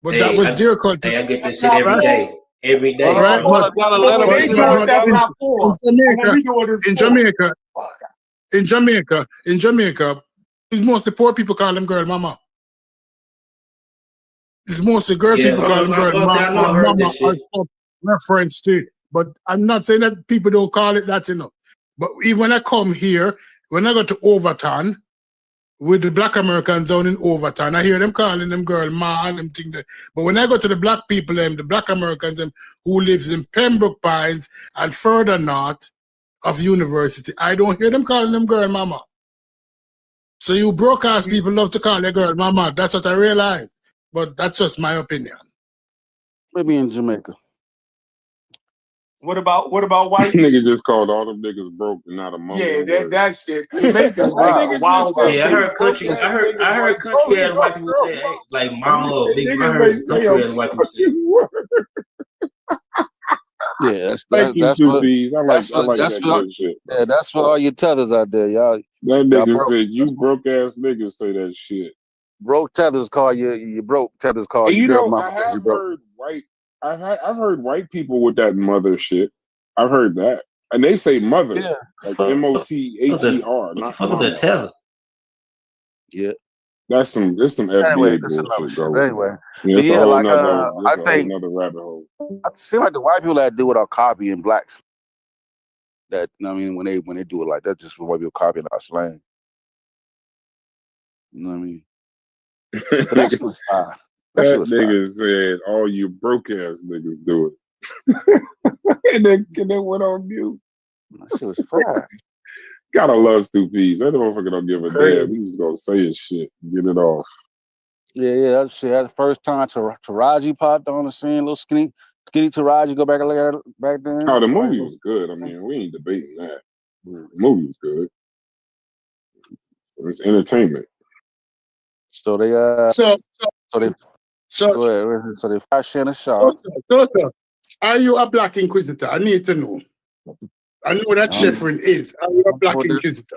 But Hey, that was their culture. Hey, I get this shit every day. Every day. Right? But when they do it, that's not poor. When we do it, it's in Jamaica, it's mostly poor people call them girl mama. It's mostly girl people call them girl mama or reference to it. But I'm not saying that people don't call it that, you know. But even when I come here, when I go to Overton, with the black Americans down in Overton, I hear them calling them girl ma and them thing there. But when I go to the black people, the black Americans who lives in Pembroke Pines and further north of University, I don't hear them calling them girl mama. So you broadcast people love to call their girl mama. That's what I realize. But that's just my opinion. Maybe in Jamaica. What about white nigga just called all them niggas broke and not a mama. Yeah, that shit. Jamaica, wild. Yeah, I heard country. I heard country ass white people say, hey, like mama or big. I heard country ass white people say. Yeah, that's what I like that shit. Yeah, that's for all your tethers out there, y'all. That nigga said you broke ass niggas say that shit. Broke tethers call you broke tethers call you. You know, mama, I have heard white. I've heard white people with that mother shit. I've heard that, and they say mother, like MOTHER, not mama. Tether. Yeah, that's some FBA bullshit, bro. Anyway, yeah, it's a whole like nother, I think another rabbit hole. I seem like the white people that do it are copying blacks. That I mean, when they do it like that, just for white people copying our slang. You know what I mean? That shit was fire. That nigga said, "All you broke ass niggas do it," and then went on mute. That shit was fire. Gotta love Stupid. That motherfucker don't give a damn. He just gonna say his shit, and get it off. Yeah, that shit. That's the first time Taraji popped on the scene. Little skinny Taraji. Go back and look at it back then. Oh, the movie was good. I mean, we ain't debating that. The movie was good. It was entertainment. So they So they fired Shannon Sharp. So, are you a black inquisitor? I need to know. I know that Sheffrin is. Are you a black inquisitor?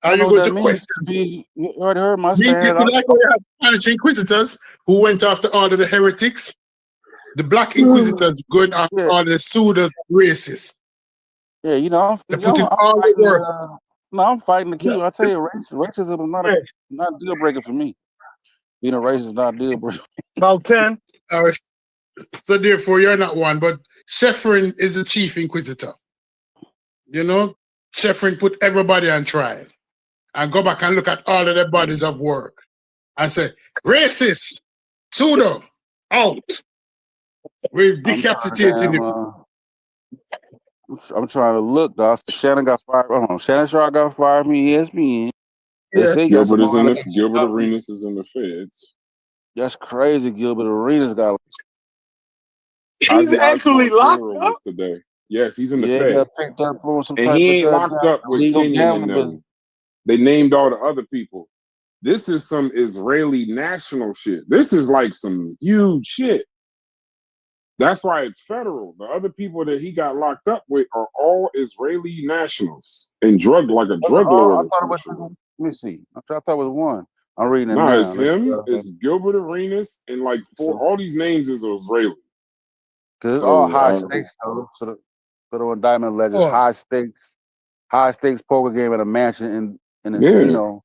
Are you going to question? You already heard my saying. Like we have Spanish inquisitors who went after all of the heretics. The black inquisitors going after all the pseudo racists. Yeah, you know, I'm fighting the key. I tell you, racism is not a deal breaker for me. Being a racist is not a deal breaker. About 10. So therefore, you're not one. But Sheffrin is the chief inquisitor. You know, Sheffrin put everybody on trial and go back and look at all of their bodies of work and say, racist, pseudo, out. We're decapitating them. I'm trying to look, dog. Shannon got fired. Shannon Sharp got fired from ESPN. Gilbert Arenas is in the feds. That's crazy. Gilbert Arenas got. He's actually locked up today. Yes, he's in the feds. He got picked up on some and he ain't locked up with Kenyon and them. They named all the other people. This is some Israeli national shit. This is like some huge shit. That's why it's federal. The other people that he got locked up with are all Israeli nationals and drug lord. Let me see. I thought it was one. I'm reading it now. It's him. It's Gilbert Arenas, and like all these names is Israeli. Because it's all high stakes, though. So the indictment alleges high stakes poker game at a mansion in Encino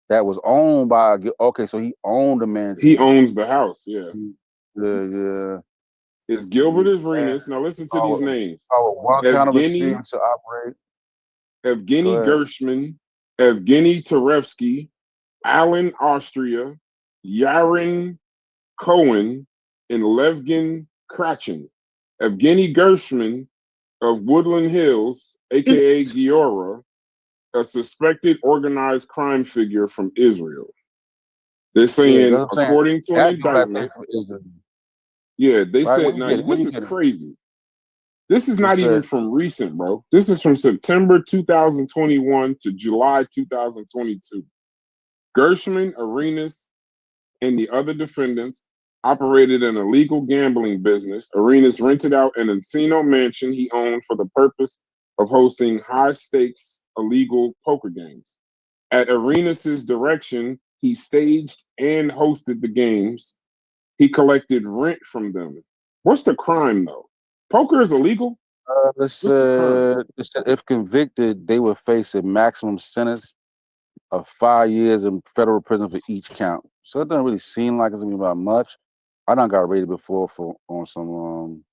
that was owned by. Okay, so he owned the mansion. He owns the house. Yeah. Yeah. It's Gilbert Arenas. Now listen to these names. Evgeny Gershman, Evgeny Terevsky, Alan Austria, Yaron Cohen, and Levgin Krachin. Evgeny Gershman of Woodland Hills, aka Giora. a suspected organized crime figure from Israel. They're saying, according to an indictment, they said, now this is crazy. This is not even from recent, bro. This is from September 2021 to July 2022. Gershman, Arenas, and the other defendants operated an illegal gambling business. Arenas rented out an Encino mansion he owned for the purpose of hosting high-stakes illegal poker games. At Arenas' direction, he staged and hosted the games. He collected rent from them. What's the crime, though? Poker is illegal? If convicted, they would face a maximum sentence of 5 years in federal prison for each count. So it doesn't really seem like it's gonna be about much. I done got rated before on some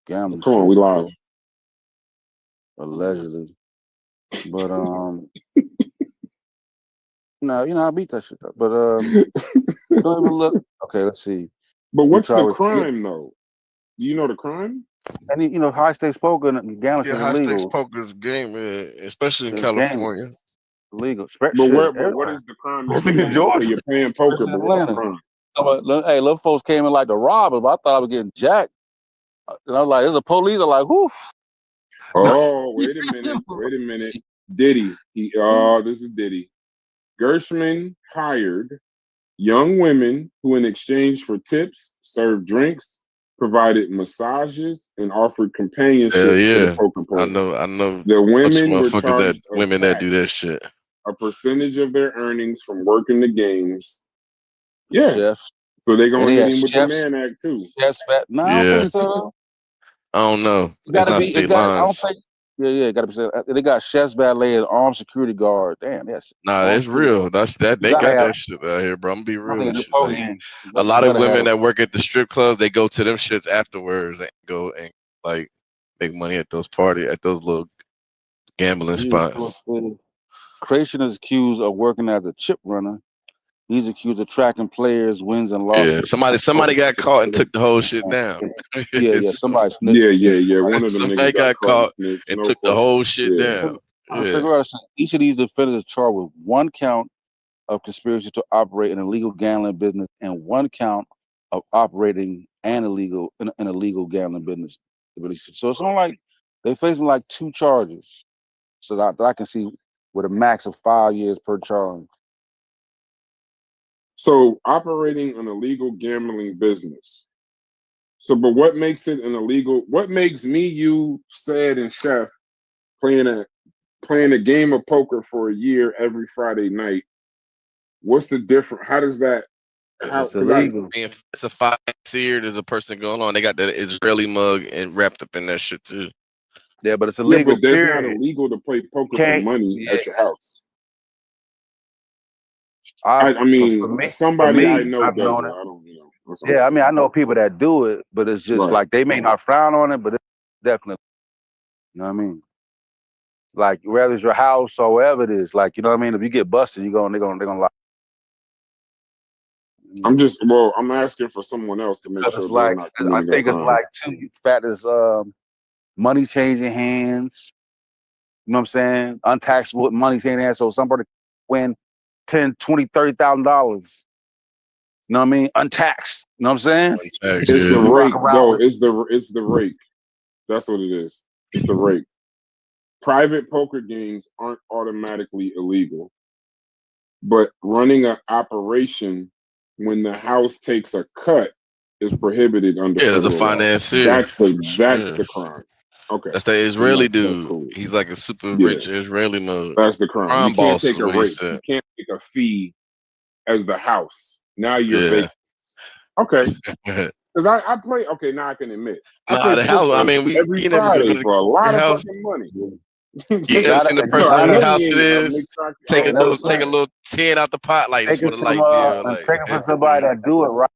gambling. Come on, we live. Allegedly. But no, I beat that shit up. But don't even look. Okay, let's see. But what's the crime though? Do you know the crime? And high stakes poker and gambling is illegal. High stakes poker is game, especially in California. Illegal. But what is the crime? In Georgia, you're playing poker, but what's the crime? Hey, little folks came in like the robbers, but I thought I was getting jacked. And I was like, there's a police. I'm like, whoo. Oh, wait a minute. Diddy. This is Diddy. Gershman hired young women who, in exchange for tips, served drinks, provided massages, and offered companionship to the poker players. I know. The women were charged women that do that shit. A percentage of their earnings from working the games. Yeah. Chefs. So they're gonna hit him with the Mann Act too. Chefs, I don't think so. I don't know. Gotta be. I don't think. Yeah, gotta be. They got chefs, valet, and armed security guard. Damn, yes. Nah, it's real. They got that shit out here, bro. I'm gonna be real with you. Like, a lot of women that work at the strip clubs, they go to them shits afterwards and go and like make money at those little gambling spots. Creation is accused of working as a chip runner. He's accused of tracking players' wins and losses. Yeah, somebody got caught and took the whole shit down. Somebody snitched. Yeah. One of them somebody got caught and took the whole shit down. Each of these defendants is charged with one count of conspiracy to operate an illegal gambling business and one count of operating an illegal gambling business. So it's only like they're facing like 2 charges. So that I can see with a max of 5 years per charge. So operating an illegal gambling business. So, but what makes it an illegal? What makes me, you, Sad, and Chef playing a game of poker for a year every Friday night? What's the difference? How does that? It's illegal. It's a 5 year. There's a person going on. They got the Israeli mug and wrapped up in that shit too. Yeah, but it's illegal. Yeah, but there's not illegal to play poker for money at your house. I mean, somebody I know does it. I don't know. Yeah, I mean, I know people that do it, but it's just like they may not frown on it, but it's definitely, you know what I mean? Like whether it's your house or wherever it is, like, you know what I mean? If you get busted, they're gonna lie. I'm asking for someone else to make sure. Like, I think it's like 2 factors: money changing hands. You know what I'm saying? Untaxable money changing hands. So somebody win $10,000, $20,000, $30,000. You know what I mean? Untaxed. You know what I'm saying? It's the rake, bro. It's the rake. That's what it is. It's the rake. Private poker games aren't automatically illegal, but running an operation when the house takes a cut is prohibited under federal there's a financier. That's the crime. Okay. That's the Israeli dude. Cool. He's like a super rich Israeli mode. That's the crime. You can't take a rate. You can't take a fee as the house. Now you're vacant. Okay. Because I play. Okay, now I can admit. The house. I mean, every Friday for a lot of fucking money. You ever seen the person whose house it is? Take a little 10 out the pot, like take for the light bill. Take it from somebody that do it right.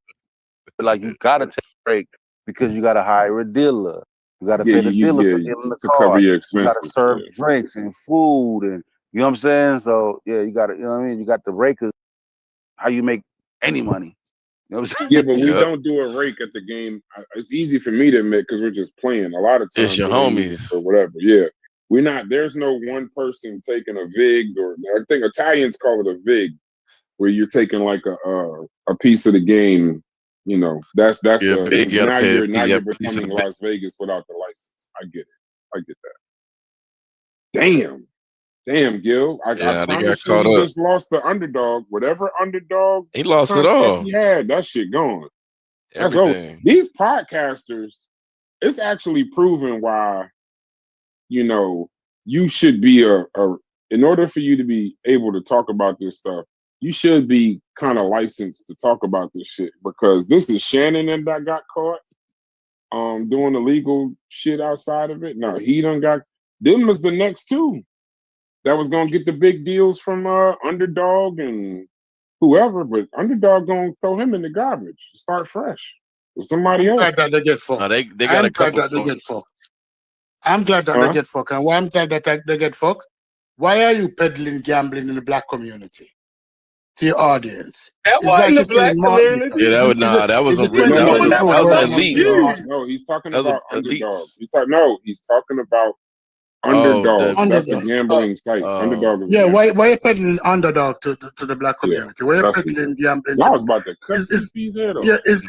Like you gotta take a break because you gotta hire a dealer. You gotta pay the dealer to cover your expenses. You gotta serve drinks and food, and you know what I'm saying. So you gotta, you know what I mean. You got the rakers. How you make any money? You know what I'm saying? Yeah, but we don't do a rake at the game. It's easy for me to admit because we're just playing. A lot of times it's your homies or whatever. Yeah. There's no one person taking a vig, or I think Italians call it a vig, where you're taking like a piece of the game. You know, that's now you're becoming Las Vegas without the license. I get it. I get that. Damn, Gil. I promise you, he just lost the underdog. Whatever underdog he lost it all. He had that shit gone. That's Everything. over. These podcasters, it's actually proven why. You know, you should be in order for you to be able to talk about this stuff, you should be kind of licensed to talk about this shit, because this is Shannon that got caught doing illegal shit outside of it. No, he done got them was the next two that was gonna get the big deals from Underdog and whoever, but Underdog gonna throw him in the garbage. Start fresh with somebody else. I'm glad that they get fucked. They got a couple. They get fucked. I'm glad that they get fucked. And why I'm glad that they get fucked? Why are you peddling gambling in the black community to your audience? That wasn't the black community. Yeah, that was elite. No, he's talking about Underdog. He's talking about Underdog. That's a gambling site. Underdog is why are you peddling Underdog to the black community? Why are you peddling gambling? I was about to cut his head off. It's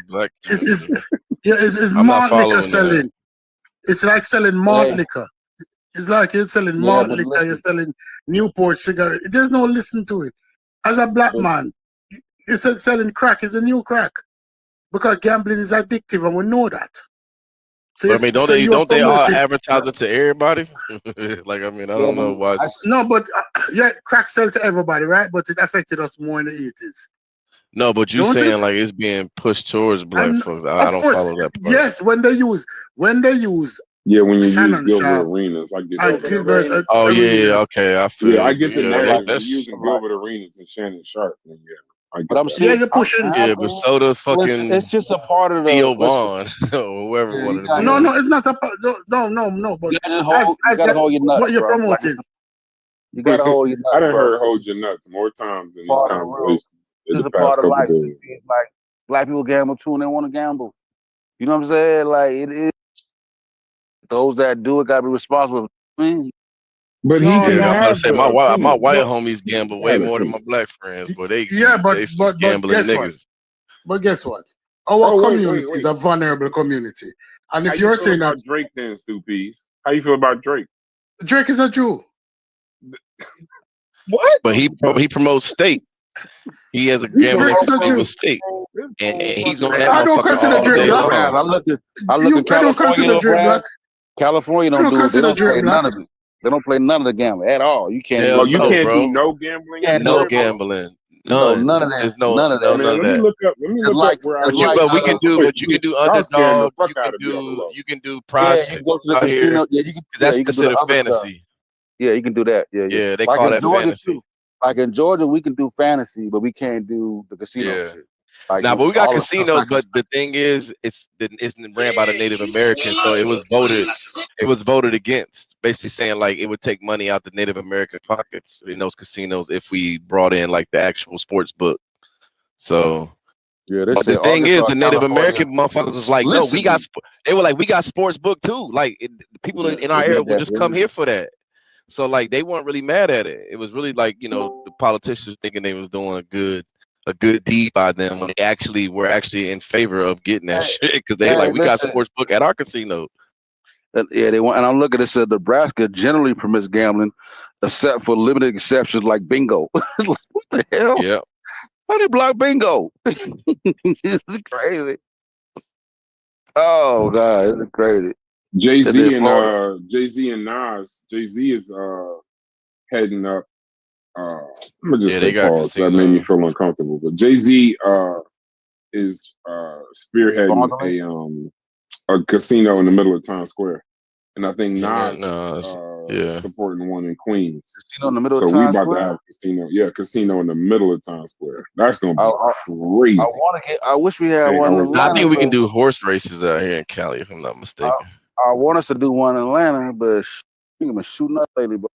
malt liquor selling. It's like selling malt liquor. It's like you're selling malt liquor, you're selling Newport cigarette. There's no listen to it. As a black man, you said selling crack is a new crack, because gambling is addictive, and we know that. So but, I mean, don't they all advertise it to everybody? Like, I mean, I don't know why. No, but crack sells to everybody, right? But it affected us more in the 80s. No, but you saying like it's being pushed towards black folks. I don't follow that part. Yes, when they use. Yeah, when you use Gilbert Arenas, I get that. Okay, I feel. Yeah, I get the narrative. You're using Gilbert Arenas and Shannon Sharp. But I'm saying, you're pushing. Yeah, but so does fucking. It's just a part of the Theo Vaughn or whoever. No, it's not a part. No. But what you're promoting. You gotta hold your nuts. I done heard hold your nuts more times in these conversations. It's a part of life. Like black people gamble too, and they want to gamble. You know what I'm saying? Like it is. Those that do it gotta be responsible. But I'm about to say my white homies gamble way more than my black friends, but they gambling guess niggas. What? But guess what? Our community is a vulnerable community, and if you're saying that Drake, then Stoopies, how you feel about Drake? Drake is a Jew. What? But he promotes state. He has a gambling with state, and he's gonna. I don't consider Drake black. I look at California. California don't do it. They don't play none of it. They don't play none of the gambling at all. You can't. You can't do no gambling. No gambling. None of that. None of that. Let me look up where but we can do. But you can do Underdog. You can do Project. Yeah, you go to the casino. Yeah, you can. That's considered fantasy. Yeah, you can do that. Yeah. They call that fantasy. Like in Georgia, we can do fantasy, but we can't do the casino shit. Like, but we got casinos. But the thing is, it's ran by the Native Americans, so it was voted against. Basically saying like it would take money out the Native American pockets in those casinos if we brought in like the actual sports book. So but the thing is, the Native American motherfuckers was like, no, they were like, we got sports book too. Like people in our area would just come here for that. So like they weren't really mad at it. It was really like, the politicians thinking they was doing a good deed by them when they were actually in favor of getting that shit, because they we got sports book at our casino. Yeah, they want, and I'm looking at this. Nebraska generally permits gambling, except for limited exceptions like bingo. Like, what the hell? Yeah. How they block bingo? It's crazy. Oh God, it's crazy. Jay-Z and Nas. Jay-Z is heading up. I'm gonna just say pause. That made me feel uncomfortable. But Jay-Z is spearheading a casino in the middle of Times Square, and I think Nas supporting one in Queens. Casino in the middle of Times Square. So we Square? about to have a casino in the middle of Times Square. That's gonna be crazy. I wish we had one. I think we can do horse races out here in Cali, if I'm not mistaken. I want us to do one in Atlanta, but we've been shooting up lately. But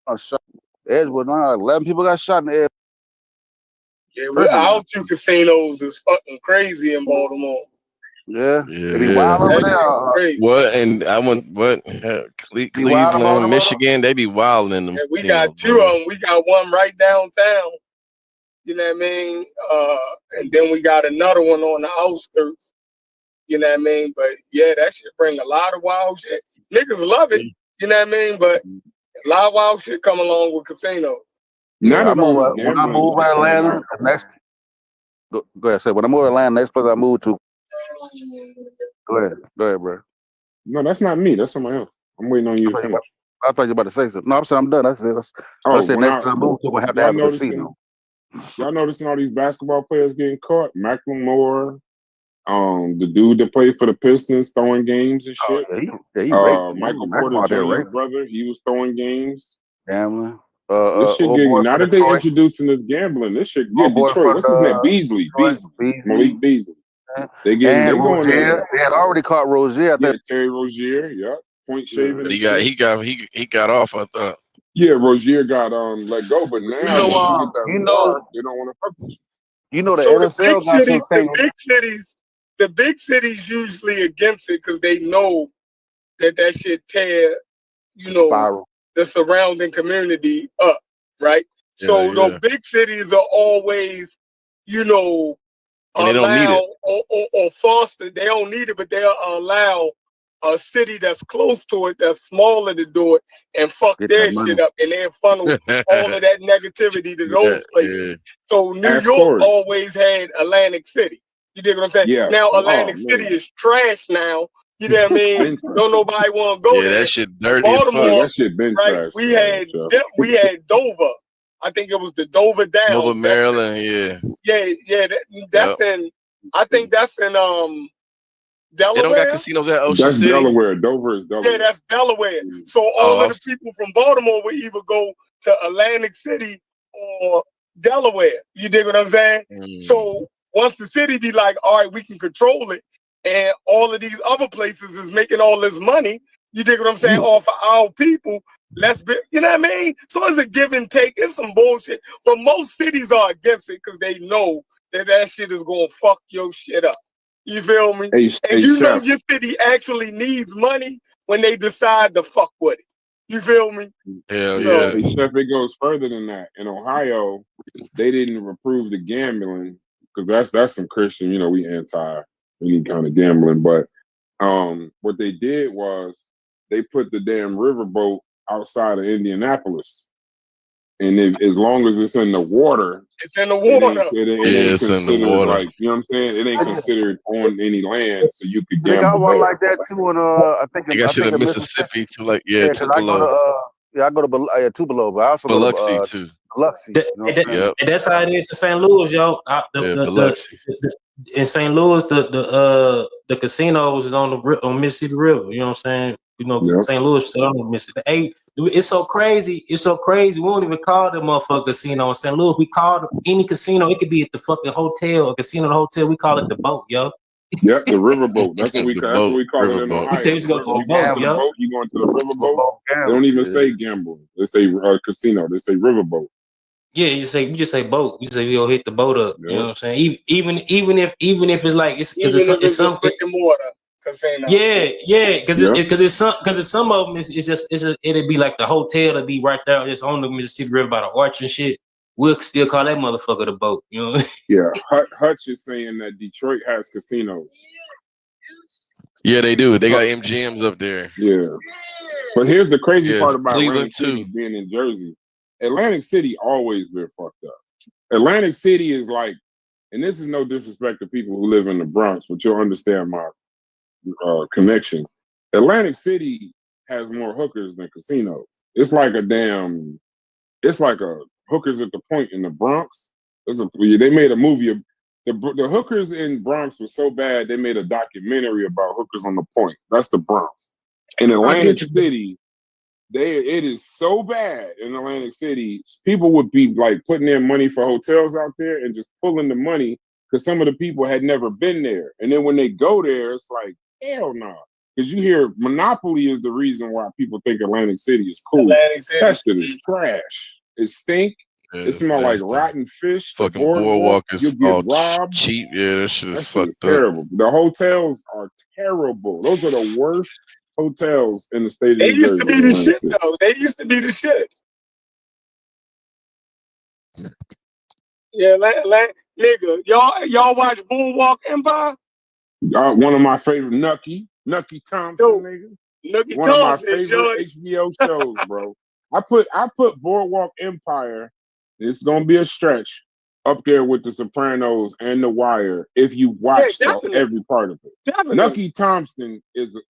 Edgewood, 11 people got shot in Edgewood. Yeah, our two casinos is fucking crazy in Baltimore. Yeah. Yeah, They be wild over there. What? And I went what? Cleveland, Michigan. They be wild in them. And we got two of them. We got one right downtown. You know what I mean? And then we got another one on the outskirts. You know what I mean? But yeah, that shit bring a lot of wild shit. Niggas love it. You know what I mean? But a lot of wild shit come along with casinos. Yeah, I know when I move to Atlanta, next. Go ahead, say when I move to Atlanta, next place I move to. Go ahead, bro. No, that's not me. That's somebody else. I'm waiting on you to finish. I thought you were about to say something. No, I'm saying I'm done. That's it. I said next time I move to, we have to have a casino. Y'all noticing all these basketball players getting caught? Macklemore, the dude that played for the Pistons throwing games and shit. Michael Porter Jr.'s brother, he was throwing games. Gambling. This shit getting, now that they introducing this gambling, this shit getting Detroit. What's his name? Beasley. Malik Beasley. They going there. They had already caught Rozier. I think. Terry Rozier. Yeah. Point shaving. He got off. I thought. Yeah, Rozier got let go, but now they don't want to fuck with you. You know the so NFL got some thing. The big cities usually against it because they know that shit tear, spiral. The surrounding community up, right? Yeah, so the big cities are always, and they don't need it. or foster. They don't need it, but they'll allow a city that's close to it, that's smaller to do it, and fuck their shit up, and then funnel all of that negativity to those places. Yeah. So New York always had Atlantic City. You dig what I'm saying? Yeah. Now Atlantic City is trash now. You know what I mean? Don't nobody want to go there. Yeah, that shit dirty. Baltimore, that shit been right? trash. We had Dover. I think it was the Dover Downs. Dover, Maryland. Yeah. That's in. I think that's in Delaware. They don't got casinos at Ocean City. That's Delaware. Dover is Delaware. Yeah, that's Delaware. So all of the people from Baltimore would either go to Atlantic City or Delaware. You dig what I'm saying? So once the city be like, all right, we can control it, and all of these other places is making all this money, you dig what I'm saying, off of our people, you know what I mean? So it's a give and take. It's some bullshit. But most cities are against it because they know that shit is going to fuck your shit up. You feel me? And you know your city actually needs money when they decide to fuck with it. You feel me? Yeah. Hey, Chef, it goes further than that. In Ohio, they didn't approve the gambling because that's some Christian, we anti any kind of gambling. But what they did was they put the damn riverboat outside of Indianapolis. And as long as it's in the water, it's in the water. It ain't considered like, you know what I'm saying? It ain't considered on any land, so you could gamble. They got one like that too, and I think they got shit in Mississippi too, like Tupelo. I go to Tupelo, but I also go to too. Biloxi. And that's how it is in St. Louis, yo. In St. Louis, the casinos is on Mississippi River. You know what I'm saying? St. Louis on Mississippi. Hey, it's so crazy. We don't even call them motherfucker casino in St. Louis. We call any casino. It could be at the fucking hotel, a casino, the hotel. We call it the boat, yo. Yep, the riverboat. That's what we call it in Ohio. We say we go to a boat, yo. You going to the riverboat? They don't even say gambling. They say casino. They say riverboat. Yeah, we just say boat. We say we go hit the boat up. Yep. You know what I'm saying? Even if it's like it's some brick and mortar casino. Yeah, because some of them it'd be like the hotel to be right there, just on the Mississippi River by the arch and shit. We'll still call that motherfucker the boat. You know? Yeah, Hutch is saying that Detroit has casinos. Yeah, they do. They got MGMs up there. Yeah, but here's the crazy part about Atlantic City being in Jersey. Atlantic City always been fucked up. Atlantic City is like, and this is no disrespect to people who live in the Bronx, but you'll understand my connection. Atlantic City has more hookers than casinos. It's like a hookers at the point in the Bronx. They made a movie of the hookers in Bronx was so bad they made a documentary about hookers on the point. That's the Bronx. In Atlantic City, it is so bad in Atlantic City. People would be like putting their money for hotels out there and just pulling the money because some of the people had never been there. And then when they go there, it's like, hell no. Because you hear Monopoly is the reason why people think Atlantic City is cool. That shit is trash. It stink. It smell like rotten fish. The Fucking boardwalk is you get all robbed. cheap. Yeah, that shit is fucked up. Terrible. The hotels are terrible. Those are the worst hotels in the state of New Jersey. They used to be the shit, though. They used to be the shit. Yeah, nigga, y'all watch Boardwalk Empire? One of my favorite, Nucky Thompson, nigga. Nucky One Thompson, of my favorite HBO shows, bro. I put Boardwalk Empire. It's gonna be a stretch up there with The Sopranos and The Wire if you watch every part of it. Definitely. Nucky Thompson is,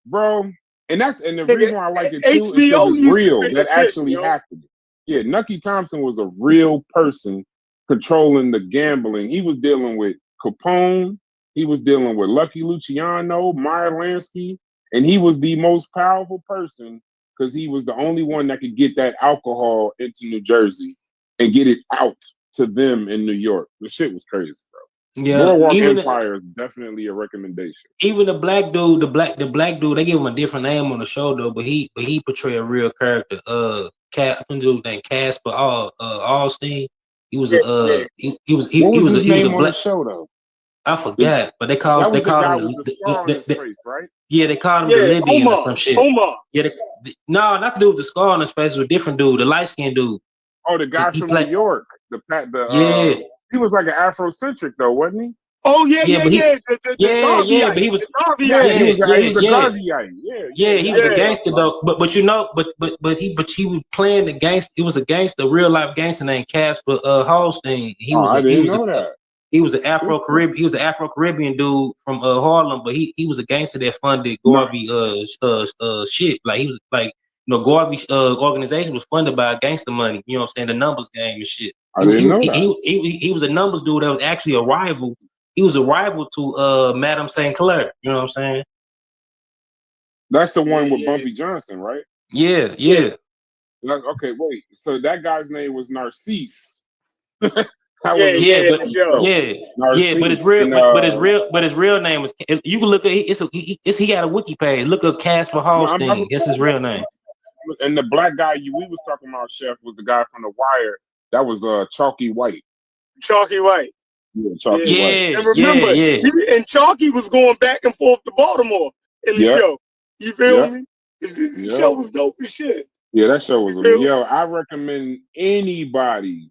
bro, and the reason why I like it too is because it's real. That actually happened. Yeah, Nucky Thompson was a real person controlling the gambling. He was dealing with Capone. He was dealing with Lucky Luciano, Meyer Lansky, and he was the most powerful person because he was the only one that could get that alcohol into New Jersey and get it out to them in New York. The shit was crazy, bro. Yeah, Boardwalk Empire is definitely a recommendation. Even the black dude, the black dude, they give him a different name on the show though, but he portrayed a real character. Dude named Casper Alstein. He was What was his name on the show though? I forgot, but they called him face, right? Yeah, they called him the Libyan or some shit. Yeah, no, not the dude with the scar on his face. It was a different dude, the light skinned dude. Oh, the guy from New York. He was like an Afrocentric though, wasn't he? Oh yeah, but he was a Garveyite. He was a gangster though. But he was playing the gangster. He was a gangster, real life gangster named Casper Hallstein. He was an Afro-Caribbean dude from Harlem, but he was a gangster that funded Garvey shit. Like he was like, Garvey's organization was funded by gangster money. You know what I'm saying? The numbers game and shit. I didn't know that. He was a numbers dude that was actually a rival. He was a rival to Madame St. Clair. You know what I'm saying? That's the one with Bumpy Johnson, right? Yeah. Okay, wait. So that guy's name was Narcisse. But his real name is. You can look at he got a wiki page. Look up Casper Hallstein. That's his real name. And the black guy we was talking about, Chef, was the guy from The Wire. That was Chalky White. Chalky White. Yeah, Chalky White. And remember, and Chalky was going back and forth to Baltimore in the show. You feel me? The show was dope as shit. Yeah, that show was amazing. Yo, I recommend anybody,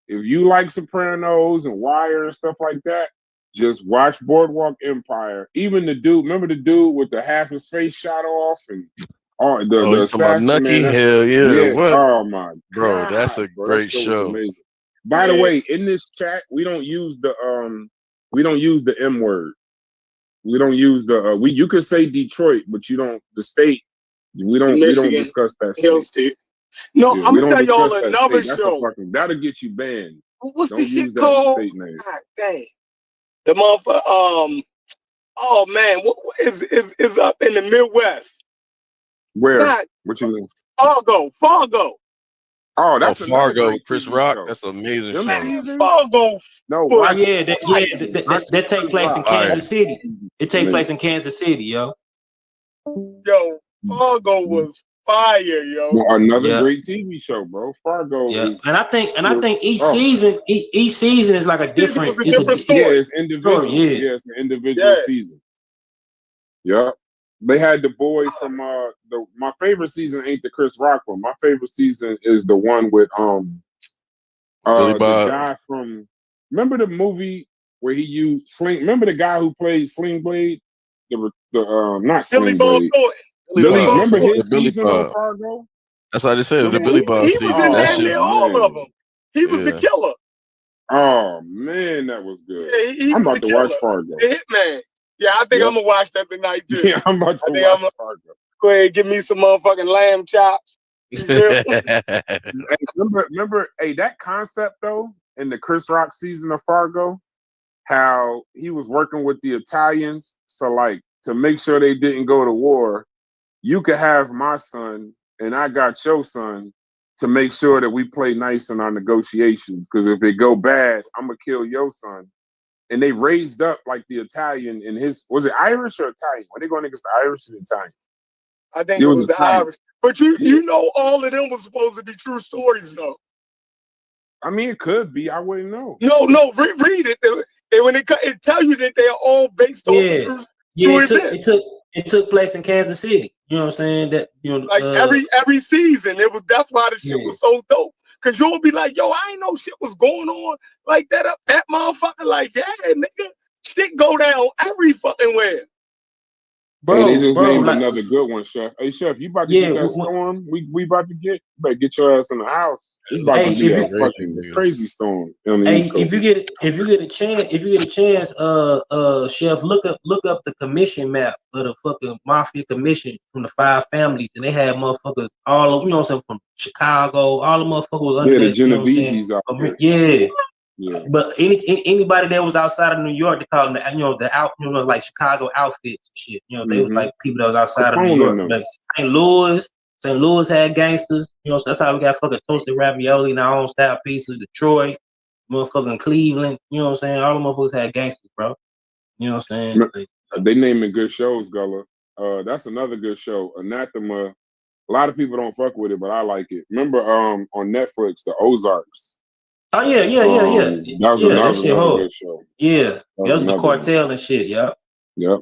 if you like Sopranos and Wire and stuff like that, just watch Boardwalk Empire. Even the dude, remember the dude with the half his face shot off and the assassin, Nucky, hell yeah. What? Oh my bro, that's a great show. By the way, in this chat, we don't use the M word. We don't use the you could say Detroit, but you don't the state. We don't discuss that state. No, I'm gonna tell y'all another show. That'll get you banned. What's the shit called? God dang. The motherfucker. Oh man, what is up in the Midwest? Where? What you mean? Fargo. Oh, that's Fargo. Chris Rock. That's amazing show. Fargo. No, that take place in Kansas City. It takes place in Kansas City, yo. Yo, Fargo was fire, yo. Well, another great TV show, bro. Fargo is, and I think each season is like a different. It's individual. Yeah, it's an individual season. Yep. They had the boy from my favorite season ain't the Chris Rock one. My favorite season is the one with the guy from, remember the movie where he used Sling? Remember the guy who played Sling Blade? Not Sling Blade. Remember his season on Fargo? That's what I just said. The Billy Bob season. He was in there, all of them. He was the killer. Oh man, that was good. Yeah, I'm about to watch Fargo. The Hitman. Yeah, I think I'm gonna watch that tonight too. Yeah, I'm about to watch Fargo. Go ahead and give me some motherfucking lamb chops. Remember, that concept though in the Chris Rock season of Fargo, how he was working with the Italians, so like to make sure they didn't go to war, you could have my son and I got your son to make sure that we play nice in our negotiations. Because if it go bad, I'm gonna kill your son. And they raised up like the Italian in his, was it Irish or Italian? Were they going against the Irish or the Italian? I think it was the Irish. But you know all of them was supposed to be true stories though. I mean, it could be. I wouldn't know. No, read it. And when it tells you that they are all based on true events. It took place in Kansas City. You know what I'm saying? That like every season, that's why the shit was so dope. Cause you'll be like, yo, I ain't know shit was going on like that up that motherfucker. Like, yeah, nigga, shit go down every fucking where. Bro, hey, they just named another good one, Chef. Hey, Chef, you about to get that storm? We about to get. You better get your ass in the house. It's about to be a fucking crazy storm on the East Coast. if you get a chance, Chef, look up the commission map of the fucking mafia commission from the 5 families, and they had motherfuckers all over. You know what I'm saying? From Chicago, all the motherfuckers under the that. Genovese's out there. Yeah. But anybody that was outside of New York, they call them the like Chicago outfits and shit. You know, they was like people that was outside of New York. Like St. Louis had gangsters. You know, so that's how we got fucking toasted ravioli and our own style pieces. Detroit, motherfucking Cleveland. You know what I'm saying? All the motherfuckers had gangsters, bro. You know what I'm saying? Like, they naming good shows, Gullah. That's another good show. Anathema. A lot of people don't fuck with it, but I like it. Remember on Netflix, The Ozarks. Oh yeah. That was another good show. Yeah, that was the cartel and shit. Yep.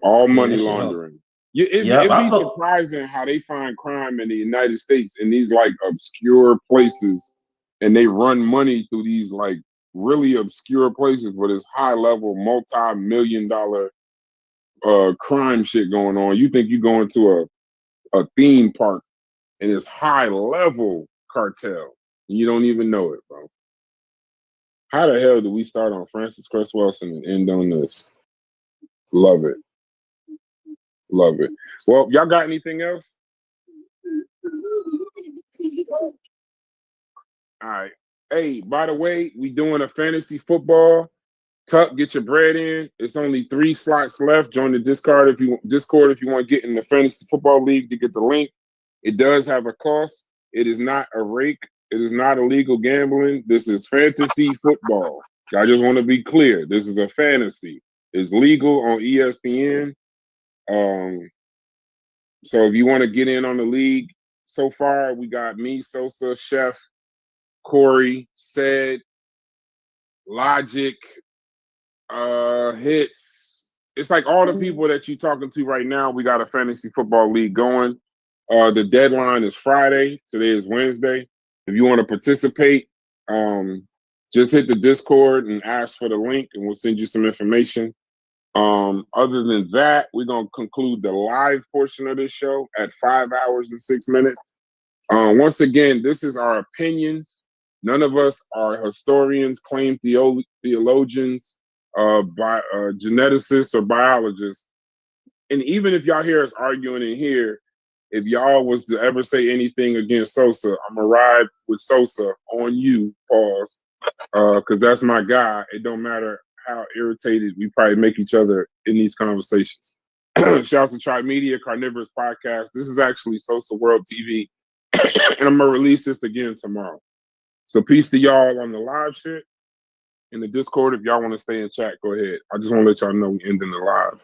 All money laundering. It'd be surprising how they find crime in the United States in these like obscure places, and they run money through these like really obscure places, but it's high level, multi-million-dollar crime shit going on. You think you go into a theme park and it's high level cartel, and you don't even know it, bro. How the hell do we start on Francis Cress Wilson and end on this? Love it. Love it. Well, y'all got anything else? All right. Hey, by the way, we doing a fantasy football. Tuck, get your bread in. It's only 3 slots left. Join the Discord if you want to get in the fantasy football league to get the link. It does have a cost. It is not a rake. It is not illegal gambling. This is fantasy football. I just want to be clear. This is a fantasy. It's legal on ESPN. So if you want to get in on the league, so far we got me, Sosa, Chef, Corey, Said, Logic, Hits. It's like all the people that you're talking to right now. We got a fantasy football league going. The deadline is Friday. Today is Wednesday. If you want to participate, just hit the Discord and ask for the link, and we'll send you some information. Other than that, we're going to conclude the live portion of this show at 5 hours and 6 minutes. Once again, this is our opinions. None of us are historians, claimed theologians, geneticists, or biologists. And even if y'all hear us arguing in here, if y'all was to ever say anything against Sosa, I'm going to ride with Sosa on you, pause, because that's my guy. It don't matter how irritated we probably make each other in these conversations. Shouts to Tri Media, Carnivorous Podcast. This is actually Sosa World TV, and I'm going to release this again tomorrow. So peace to y'all on the live shit. In the Discord, if y'all want to stay in chat, go ahead. I just want to let y'all know we ending the live.